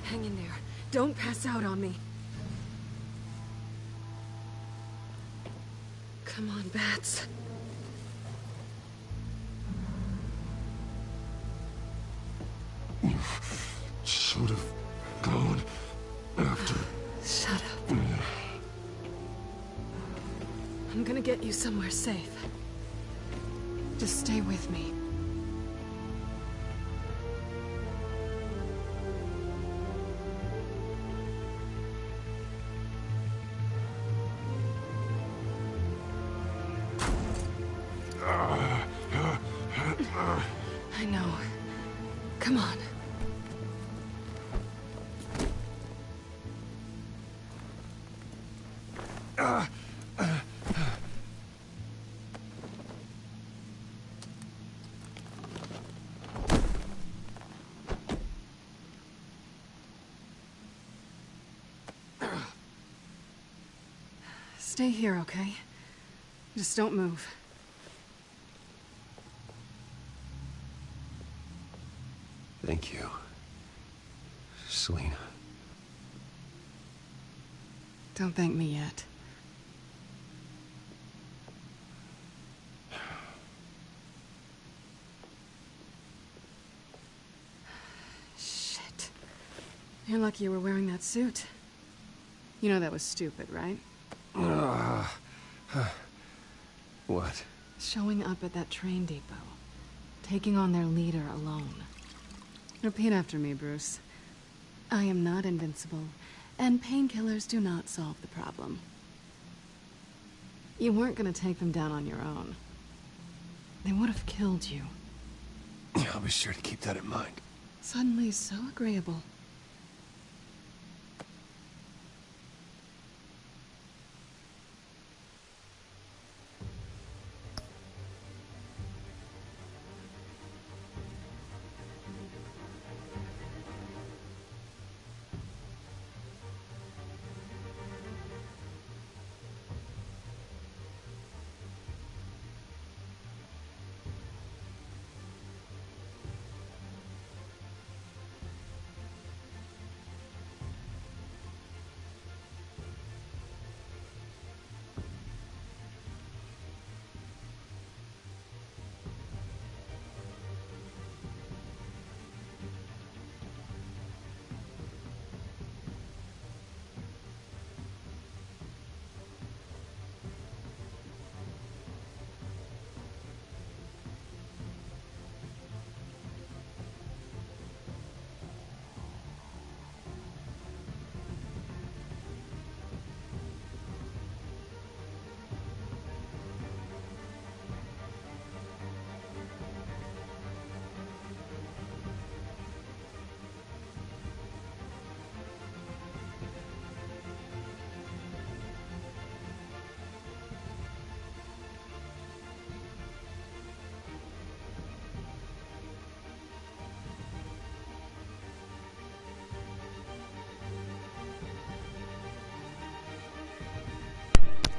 Hang in there. Don't pass out on me. Come on, Bats. Should have gone after. Shut up. I'm gonna get you somewhere safe. Just stay with me. Come on. Stay here, okay? Just don't move. Thank you, Selina. Don't thank me yet. Shit. You're lucky you were wearing that suit. You know that was stupid, right? What? Showing up at that train depot. Taking on their leader alone. Repeat after me, Bruce. I am not invincible, and painkillers do not solve the problem. You weren't gonna take them down on your own. They would have killed you. I'll be sure to keep that in mind. Suddenly so agreeable.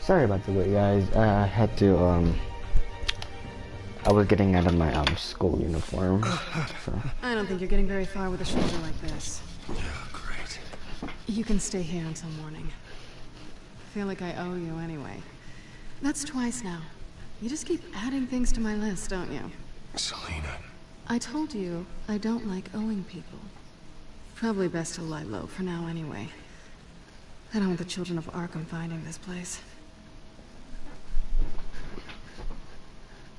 Sorry about the wait, guys. I had to, I was getting out of my, school uniform, so. I don't think you're getting very far with a shoulder like this. Yeah, great. You can stay here until morning. I feel like I owe you anyway. That's twice now. You just keep adding things to my list, don't you? Selina. I told you I don't like owing people. Probably best to lie low for now anyway. I don't want the children of Arkham finding this place.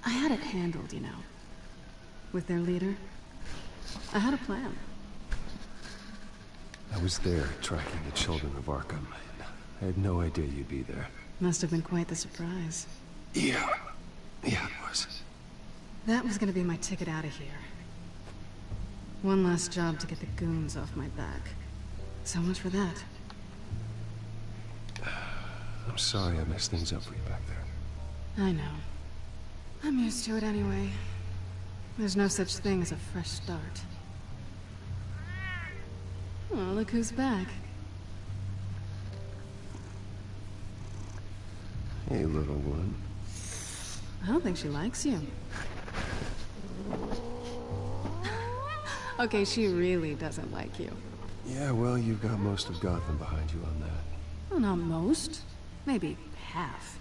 I had it handled, you know. With their leader. I had a plan. I was there tracking the children of Arkham. I had no idea you'd be there. Must have been quite the surprise. Yeah. Yeah, it was. That was gonna be my ticket out of here. One last job to get the goons off my back. So much for that. I'm sorry I messed things up for you back there. I know. I'm used to it anyway. There's no such thing as a fresh start. Oh, look who's back. Hey, little one. I don't think she likes you. Okay, she really doesn't like you. Yeah, well, you've got most of Gotham behind you on that. Well, not most. Maybe half.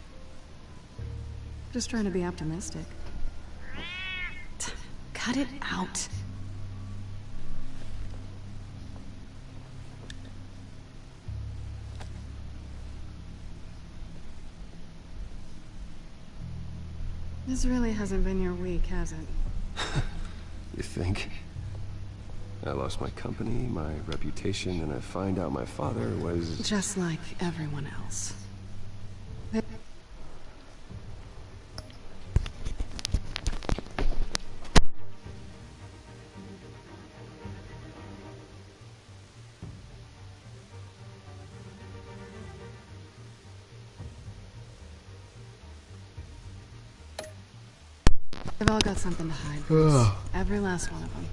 Just trying to be optimistic. Cut it out. This really hasn't been your week, has it? You think? I lost my company, my reputation, and I find out my father was... Just like everyone else. They've all got something to hide, Bruce. Every last one of them.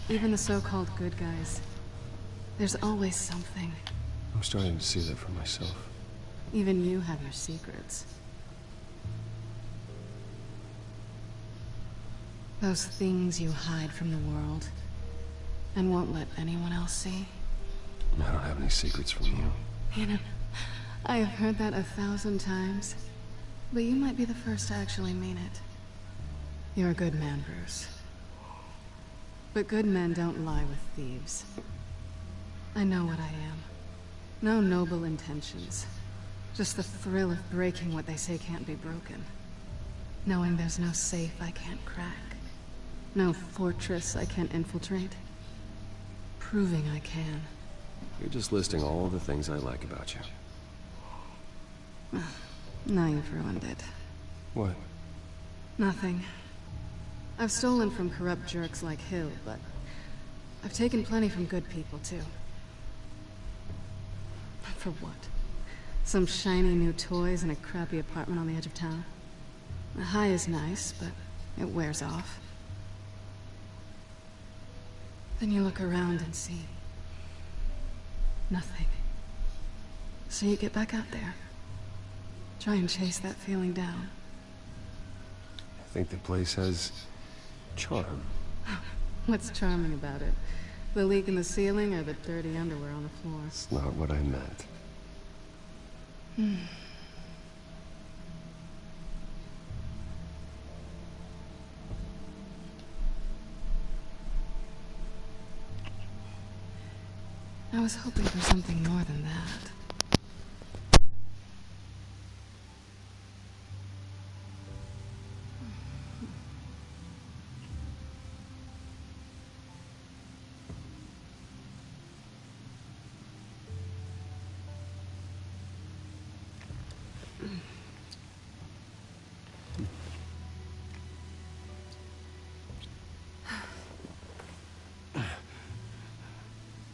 Even the so-called good guys. There's always something. I'm starting to see that for myself. Even you have your secrets. Those things you hide from the world and won't let anyone else see. I don't have any secrets from you. You know, I have heard that 1,000 times, but you might be the first to actually mean it. You're a good man, Bruce. But good men don't lie with thieves. I know what I am. No noble intentions. Just the thrill of breaking what they say can't be broken. Knowing there's no safe I can't crack. No fortress I can't infiltrate. Proving I can. You're just listing all the things I like about you. Now you've ruined it. What? Nothing. I've stolen from corrupt jerks like Hill, but I've taken plenty from good people, too. For what? Some shiny new toys and a crappy apartment on the edge of town? The high is nice, but it wears off. Then you look around and see nothing. So you get back out there. Try and chase that feeling down. I think the place has charm. What's charming about it? The leak in the ceiling or the dirty underwear on the floor? That's not what I meant. I was hoping for something more than that.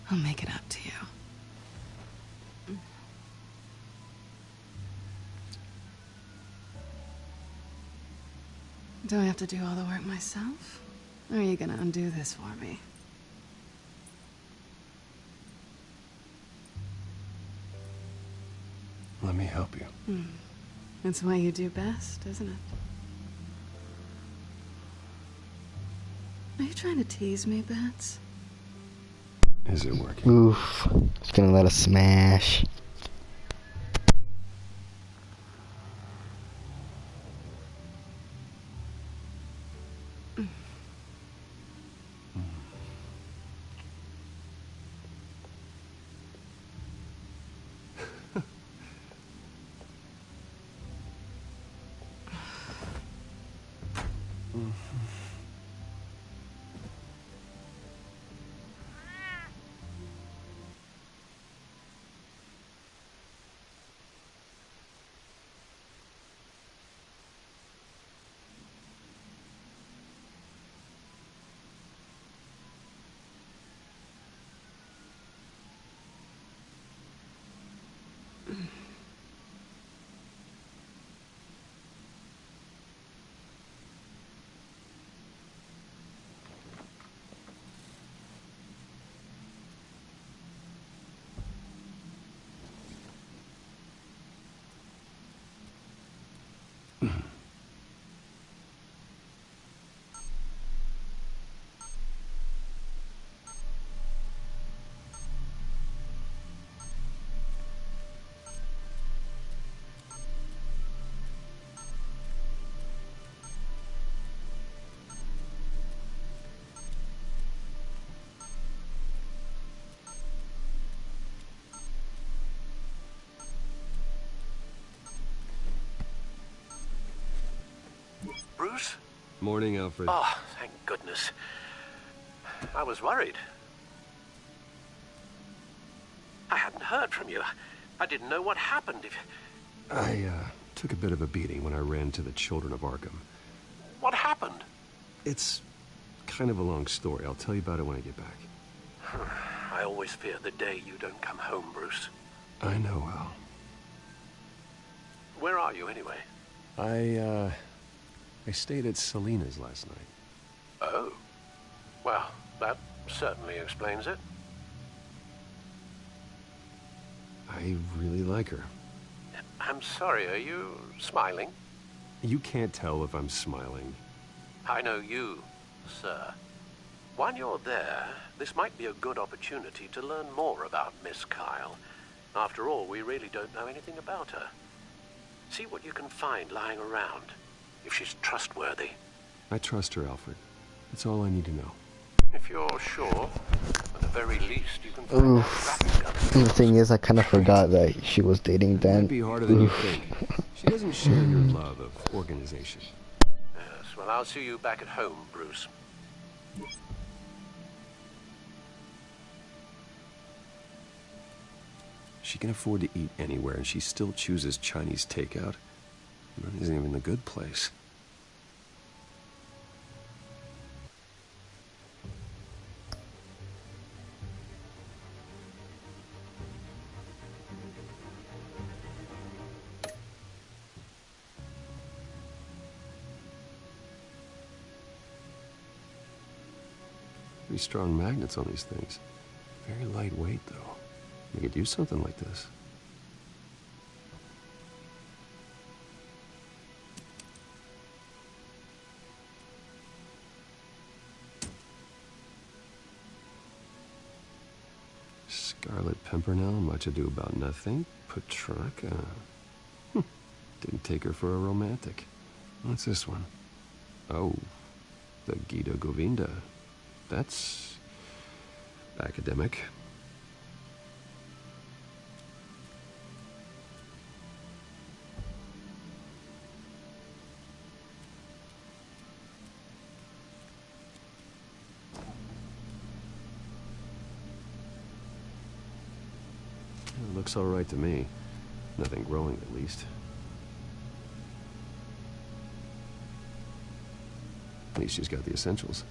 I'll make it up to you. Do I have to do all the work myself? Or are you gonna undo this for me? Let me help you. That's what you do best, isn't it? Are you trying to tease me, Bats? Is it working? Oof. It's gonna let us smash. Bruce? Morning, Alfred. Oh, thank goodness. I was worried. I hadn't heard from you. I didn't know what happened. I took a bit of a beating when I ran to the Children of Arkham. What happened? It's kind of a long story. I'll tell you about it when I get back. I always fear the day you don't come home, Bruce. I know, Al. Where are you, anyway? I I stayed at Selena's last night. Oh. Well, that certainly explains it. I really like her. I'm sorry, are you smiling? You can't tell if I'm smiling. I know you, sir. While you're there, this might be a good opportunity to learn more about Miss Kyle. After all, we really don't know anything about her. See what you can find lying around, if she's trustworthy. I trust her, Alfred. That's all I need to know. If you're sure, at the very least, you can find out. The thing is, I kind of forgot that she was dating Dan. It'd be harder than you think. She doesn't share your love of organization. Yes, well, I'll see you back at home, Bruce. She can afford to eat anywhere, and she still chooses Chinese takeout. That isn't even the good place. Pretty strong magnets on these things. Very lightweight, though. We could use something like this. Scarlet Pimpernel, much ado about nothing. Petrarca. Didn't take her for a romantic. What's this one? Oh, the Gita Govinda. That's academic. Looks all right to me. Nothing growing, at least. At least she's got the essentials.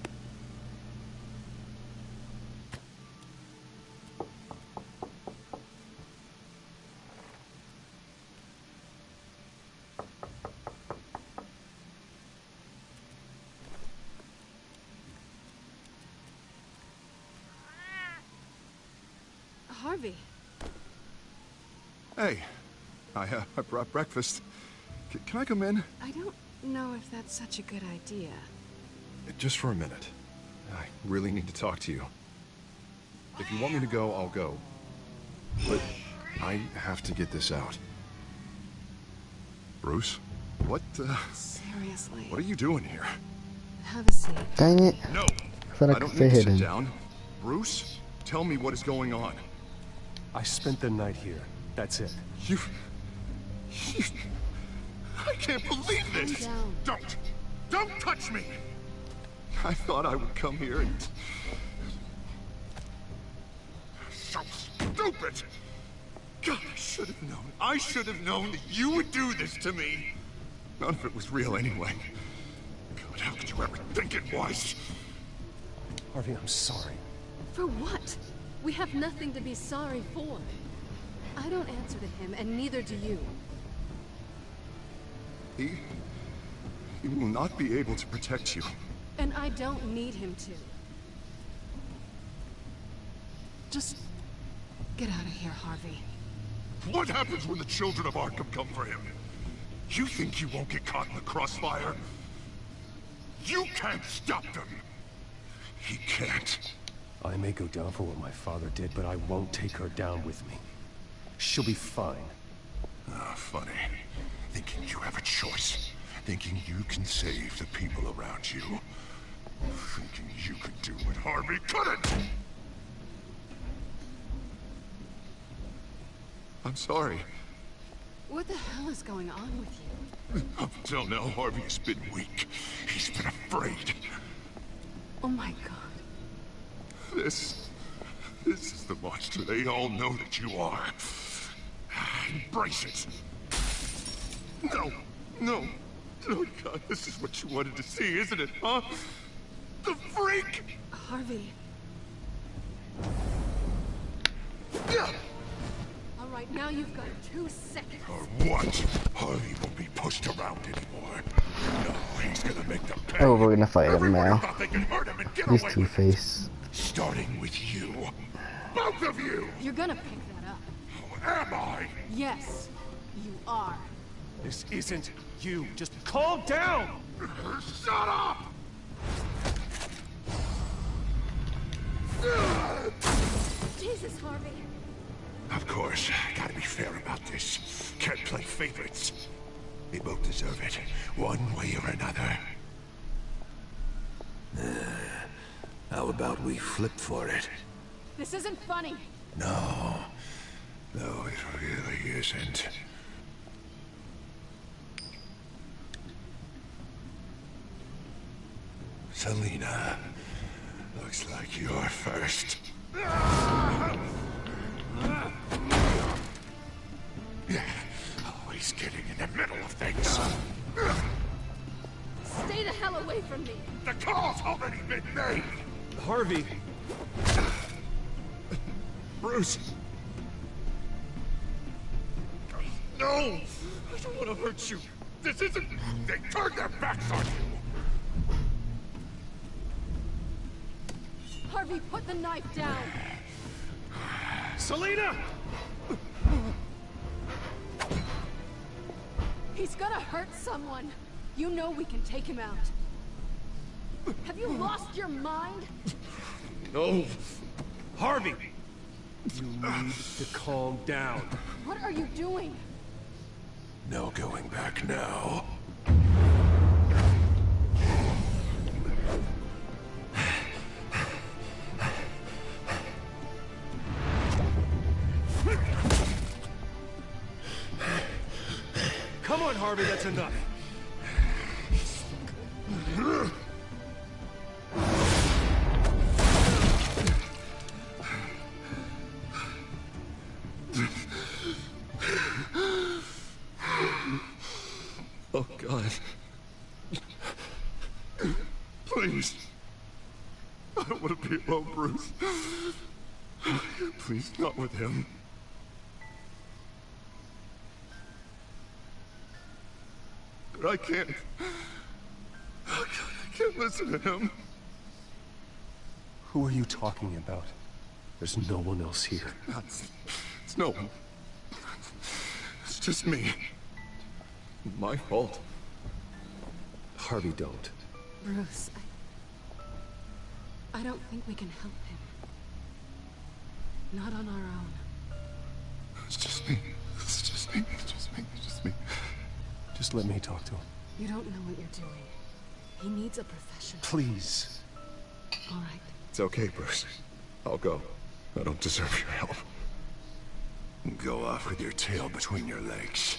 Harvey. Hey, I brought breakfast. Can I come in? I don't know if that's such a good idea. Just for a minute. I really need to talk to you. If you want me to go, I'll go. But I have to get this out. Bruce? What, Seriously. What are you doing here? Have a seat. Dang it. No! I thought I could don't stay need to hidden. sit down. Bruce, tell me what is going on. I spent the night here. That's it. You... I can't believe this! Calm down. Don't touch me! I thought I would come here and... So stupid! God, I should have known that you would do this to me! None of it was real anyway. God, how could you ever think it was? Harvey, I'm sorry. For what? We have nothing to be sorry for. I don't answer to him, and neither do you. He will not be able to protect you. And I don't need him to. Just get out of here, Harvey. What happens when the children of Arkham come for him? You think you won't get caught in the crossfire? You can't stop them! He can't. I may go down for what my father did, but I won't take her down with me. She'll be fine. Ah, funny. Thinking you have a choice. Thinking you can save the people around you. Thinking you could do what Harvey couldn't! I'm sorry. What the hell is going on with you? Up until now, Harvey has been weak. He's been afraid. Oh my god. This is the monster they all know that you are. Embrace it. No, God, this is what you wanted to see, isn't it, huh? The freak! Harvey. All right, Now you've got 2 seconds. Or what? Harvey won't be pushed around anymore. No, he's gonna make them pay. Oh, we're gonna fight him Everybody now. thought they could hurt him and get He's away with it. Two-Face. Starting with you. Both of you! You're gonna pick that up. Am I? Yes, you are. This isn't you. Just calm down! Shut up! Jesus, Harvey. Of course, gotta be fair about this. Can't play favorites. They both deserve it, one way or another. How about we flip for it? This isn't funny. No, it really isn't. Selena, looks like you're first. Always getting in the middle of things. Stay the hell away from me. The call's already been made. Harvey. Bruce. No! I don't want to hurt you. This isn't... They turned their backs on you. Harvey, put the knife down. Selena! He's gonna hurt someone. You know we can take him out. Have you lost your mind? No. Harvey! You need to calm down. What are you doing? No going back now. Come on, Harvey, that's enough. Oh, God. Please. I don't want to be alone, Bruce. Please, not with him. But I can't listen to him. Who are you talking about? There's no one else here. It's no one. It's just me. My fault. Harvey, don't. Bruce, I don't think we can help him. Not on our own. It's just me. It's just me. It's just me. It's just me. Just let me talk to him. You don't know what you're doing. He needs a professional. Please. All right. It's okay, Bruce. I'll go. I don't deserve your help. Go off with your tail between your legs.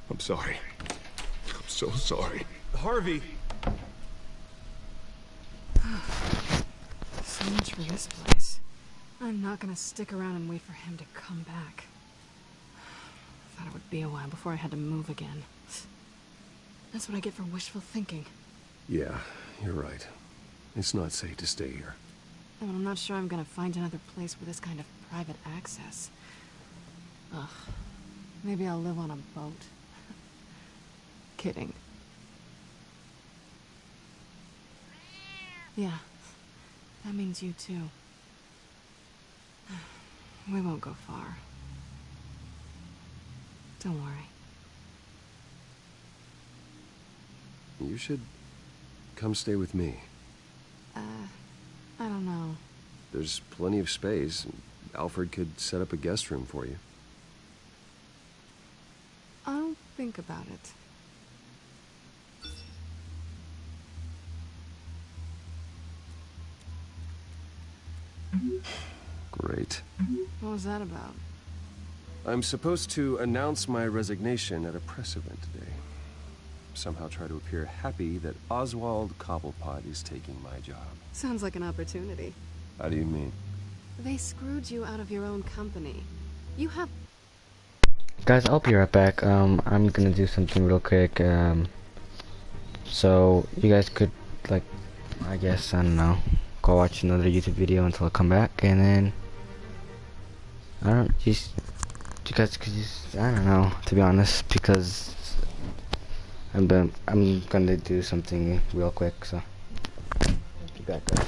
I'm sorry. I'm so sorry. Harvey! So much for this place. I'm not gonna stick around and wait for him to come back. Thought it would be a while before I had to move again. That's what I get for wishful thinking. Yeah, you're right. It's not safe to stay here. And I'm not sure I'm gonna find another place with this kind of private access. Ugh. Maybe I'll live on a boat. Kidding. Yeah. That means you too. We won't go far. Don't worry. You should come stay with me. I don't know. There's plenty of space. Alfred could set up a guest room for you. I'll think about it. Great. What was that about? I'm supposed to announce my resignation at a press event today. Somehow try to appear happy that Oswald Cobblepot is taking my job. Sounds like an opportunity. How do you mean? They screwed you out of your own company. You have... Guys, I'll be right back. I'm gonna do something real quick. So you guys could, like, I guess, I don't know, go watch another YouTube video until I come back, and then I don't just because I don't know, to be honest, because I'm gonna do something real quick, so be back, guys.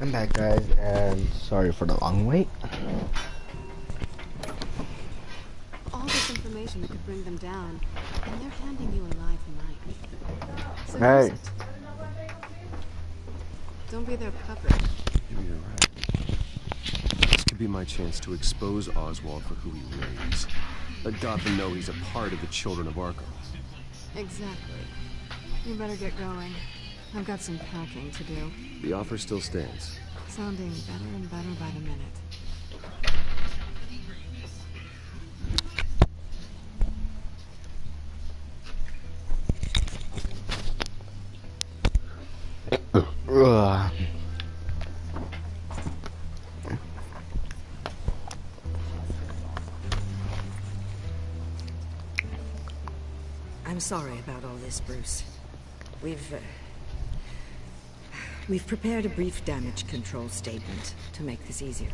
I'm back, guys, and sorry for the long wait. All this information that could bring them down, and they're handing you a live mic. So Hey. use it. Don't be their puppet. Maybe you're right. This could be my chance to expose Oswald for who he really is. Let Gotham know he's a part of the Children of Arkham. Exactly. You better get going. I've got some packing to do. The offer still stands. Sounding better and better by the minute. I'm sorry about all this, Bruce. We've prepared a brief damage control statement to make this easier.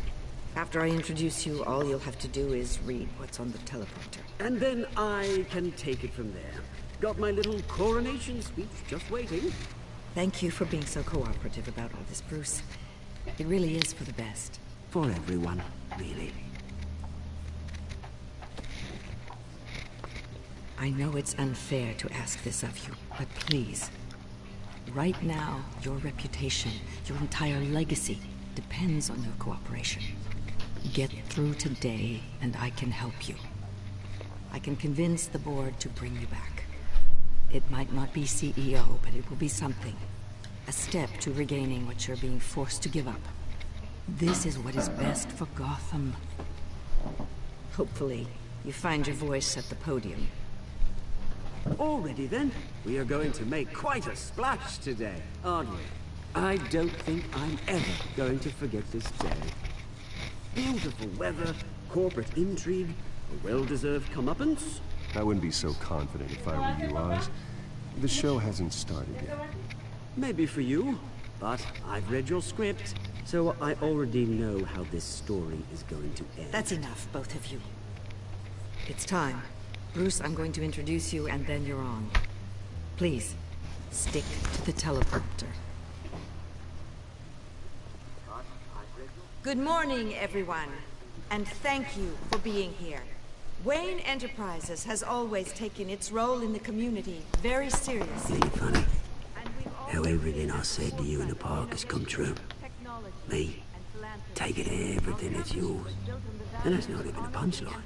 After I introduce you, all you'll have to do is read what's on the teleprompter. And then I can take it from there. Got my little coronation speech just waiting. Thank you for being so cooperative about all this, Bruce. It really is for the best. For everyone, really. I know it's unfair to ask this of you, but please. Right now, your reputation, your entire legacy, depends on your cooperation. Get through today, and I can help you. I can convince the board to bring you back. It might not be CEO, but it will be something. A step to regaining what you're being forced to give up. This is what is best for Gotham. Hopefully, you find your voice at the podium. Already then, we are going to make quite a splash today, aren't we? I don't think I'm ever going to forget this day. Beautiful weather, corporate intrigue, a well-deserved comeuppance. I wouldn't be so confident if I were you, Oz. The show hasn't started yet. Maybe for you, but I've read your script, so I already know how this story is going to end. That's enough, both of you. It's time. Bruce, I'm going to introduce you, and then you're on. Please, stick to the teleprompter. Good morning, everyone, and thank you for being here. Wayne Enterprises has always taken its role in the community very seriously. Ain't it funny how everything I said to you in the park has come true? Me, taking everything that's yours. And that's not even a punchline.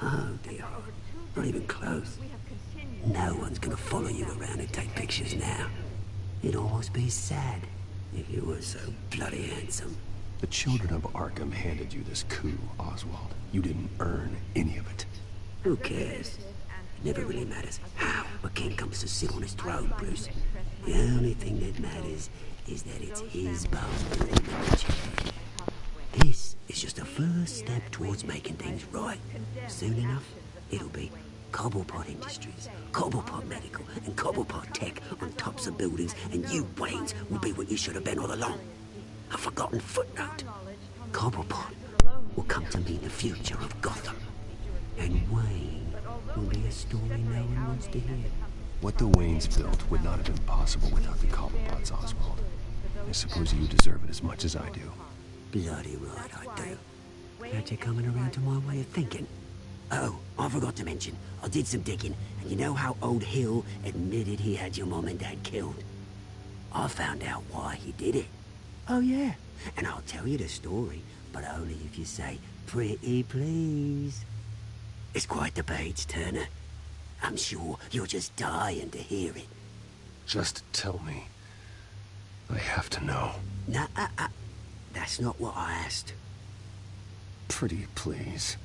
Oh dear, not even close. No one's gonna follow you around and take pictures now. It'd almost be sad if you were so bloody handsome. The Children of Arkham handed you this coup, Oswald. You didn't earn any of it. Who cares? It never really matters how a king comes to sit on his throne, Bruce. The only thing that matters is that it's his bum in the chair. This is just a first step towards making things right. Soon enough, it'll be Cobblepot Industries, Cobblepot Medical, and Cobblepot Tech on tops of buildings, and you, Waynes, will be what you should have been all along. A forgotten footnote. Cobblepot will come to mean the future of Gotham. And Wayne will be a story no one wants to hear. What the Waynes built would not have been possible without the Cobblepots, Oswald. I suppose you deserve it as much as I do. Bloody right I do. Glad you're coming around to my way of thinking. Oh, I forgot to mention, I did some digging, and you know how old Hill admitted he had your mom and dad killed? I found out why he did it. Oh yeah, and I'll tell you the story, but only if you say, pretty please. It's quite the page, Turner. I'm sure you're just dying to hear it. Just tell me. I have to know. Nah, that's not what I asked. Pretty please.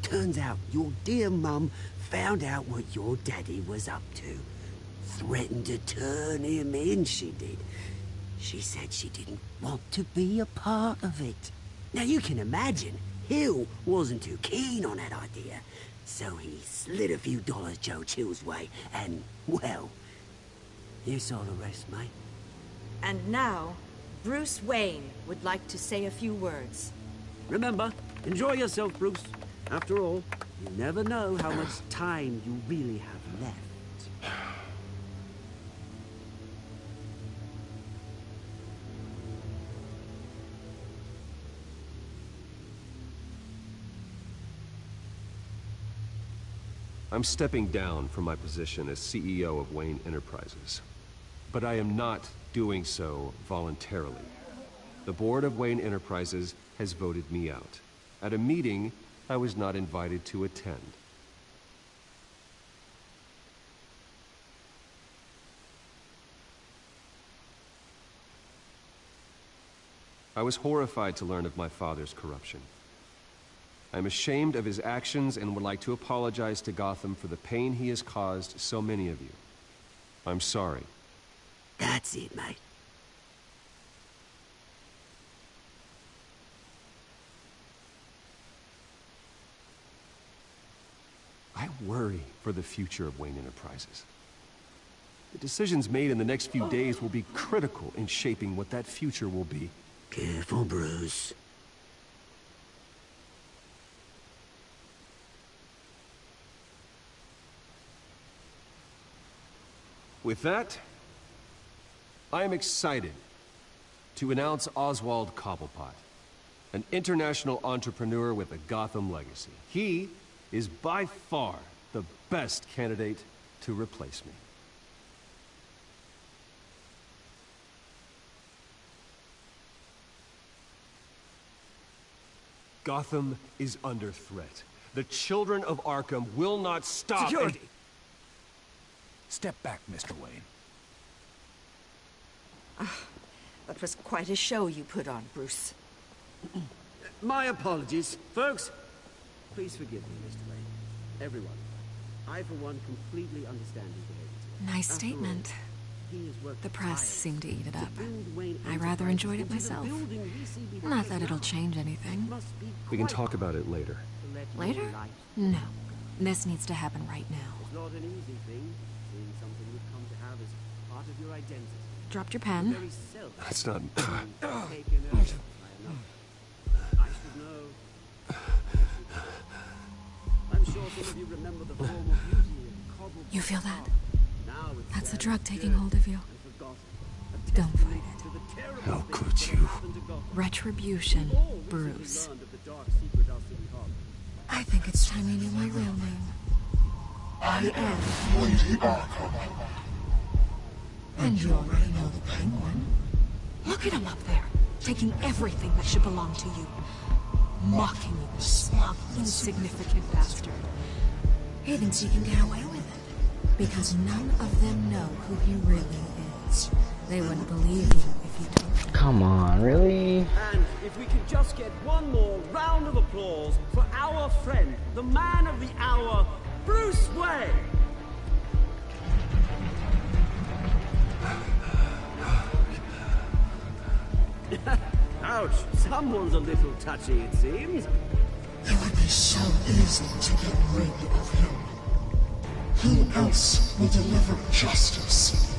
Turns out your dear mum found out what your daddy was up to. Threatened to turn him in, she did. She said she didn't want to be a part of it. Now you can imagine, Hill wasn't too keen on that idea. So he slid a few dollars Joe Chill's way, and, well, you saw the rest, mate. And now, Bruce Wayne would like to say a few words. Remember, enjoy yourself, Bruce. After all, you never know how much time you really have left. I'm stepping down from my position as CEO of Wayne Enterprises. But I am not doing so voluntarily. The board of Wayne Enterprises has voted me out at a meeting I was not invited to attend. I was horrified to learn of my father's corruption. I'm ashamed of his actions and would like to apologize to Gotham for the pain he has caused so many of you. I'm sorry. That's it, mate. I worry for the future of Wayne Enterprises. The decisions made in the next few days will be critical in shaping what that future will be. Careful, Bruce. With that, I am excited to announce Oswald Cobblepot, an international entrepreneur with a Gotham legacy. He is by far the best candidate to replace me. Gotham is under threat. The children of Arkham will not stop. Security! Step back, Mr. Wayne. That was quite a show you put on, Bruce. My apologies, folks. Please forgive me, Mr. Wayne. Everyone. I, for one, completely understand his behavior. Nice statement. The press seemed to eat it up. I rather enjoyed it myself. Not that it'll change anything. We can talk about it later. Later? No. This needs to happen right now. It's not an easy thing, seeing something you've come to have as part of your identity. Dropped your pen? That's not... I should know. I'm sure some of you remember the form of beauty and cobbled. You feel that? That's the drug taking hold of you. Don't fight it. How could you? Retribution, Bruce. I think it's time you knew my real name. I am Lady Arkham. And you already know the Penguin. Look at him up there, taking everything that should belong to you. Mocking you, the smug, insignificant bastard. He thinks he can get away with it, because none of them know who he really is. They wouldn't believe you if you told them. Come on, really? And if we could just get one more round of applause for our friend, the man of the hour, Bruce Wayne. Ouch, someone's a little touchy, it seems. It would be so easy to get rid of him. Who else will deliver justice?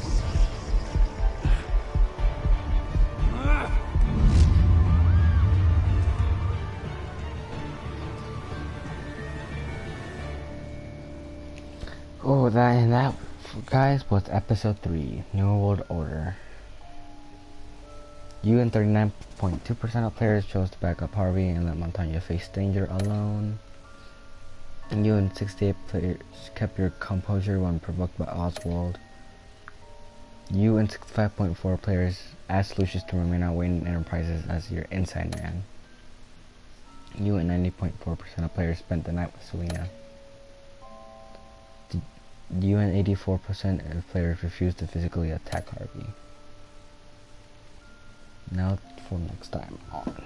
Oh, that, guys, was episode 3, New World Order. You and 39.2% of players chose to back up Harvey and let Montagne face danger alone. And you and 68 players kept your composure when provoked by Oswald. You and 65.4 players asked Lucius to remain on Wayne Enterprises as your inside man. You and 90.4% of players spent the night with Selena. You and 84% of players refused to physically attack Harvey. Now for next time on.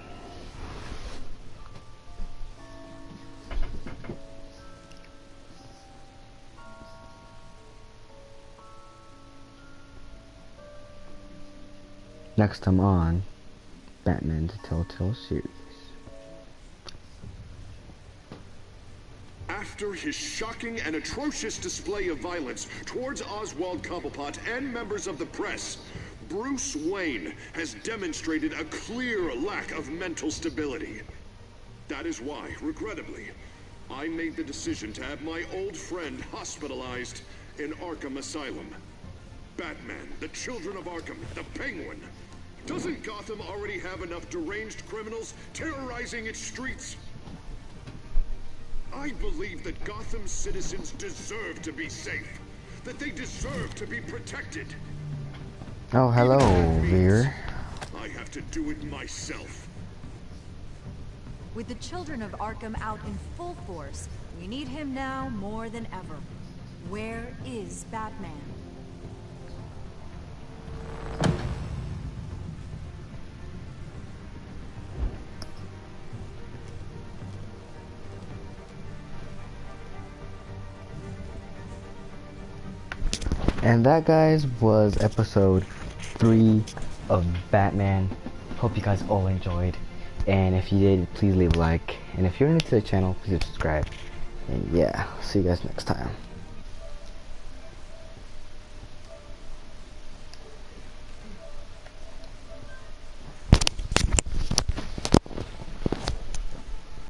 Next time on Batman the Telltale series. After his shocking and atrocious display of violence towards Oswald Cobblepot and members of the press, Bruce Wayne has demonstrated a clear lack of mental stability. That is why, regrettably, I made the decision to have my old friend hospitalized in Arkham Asylum. Batman, the Children of Arkham, the Penguin. Doesn't Gotham already have enough deranged criminals terrorizing its streets? I believe that Gotham's citizens deserve to be safe. That they deserve to be protected. Oh, hello, Veer. I have to do it myself. With the children of Arkham out in full force, we need him now more than ever. Where is Batman? And that, guys, was episode 3 of Batman. Hope you guys all enjoyed. And if you did, please leave a like. And if you're new to the channel, please subscribe. And yeah, see you guys next time.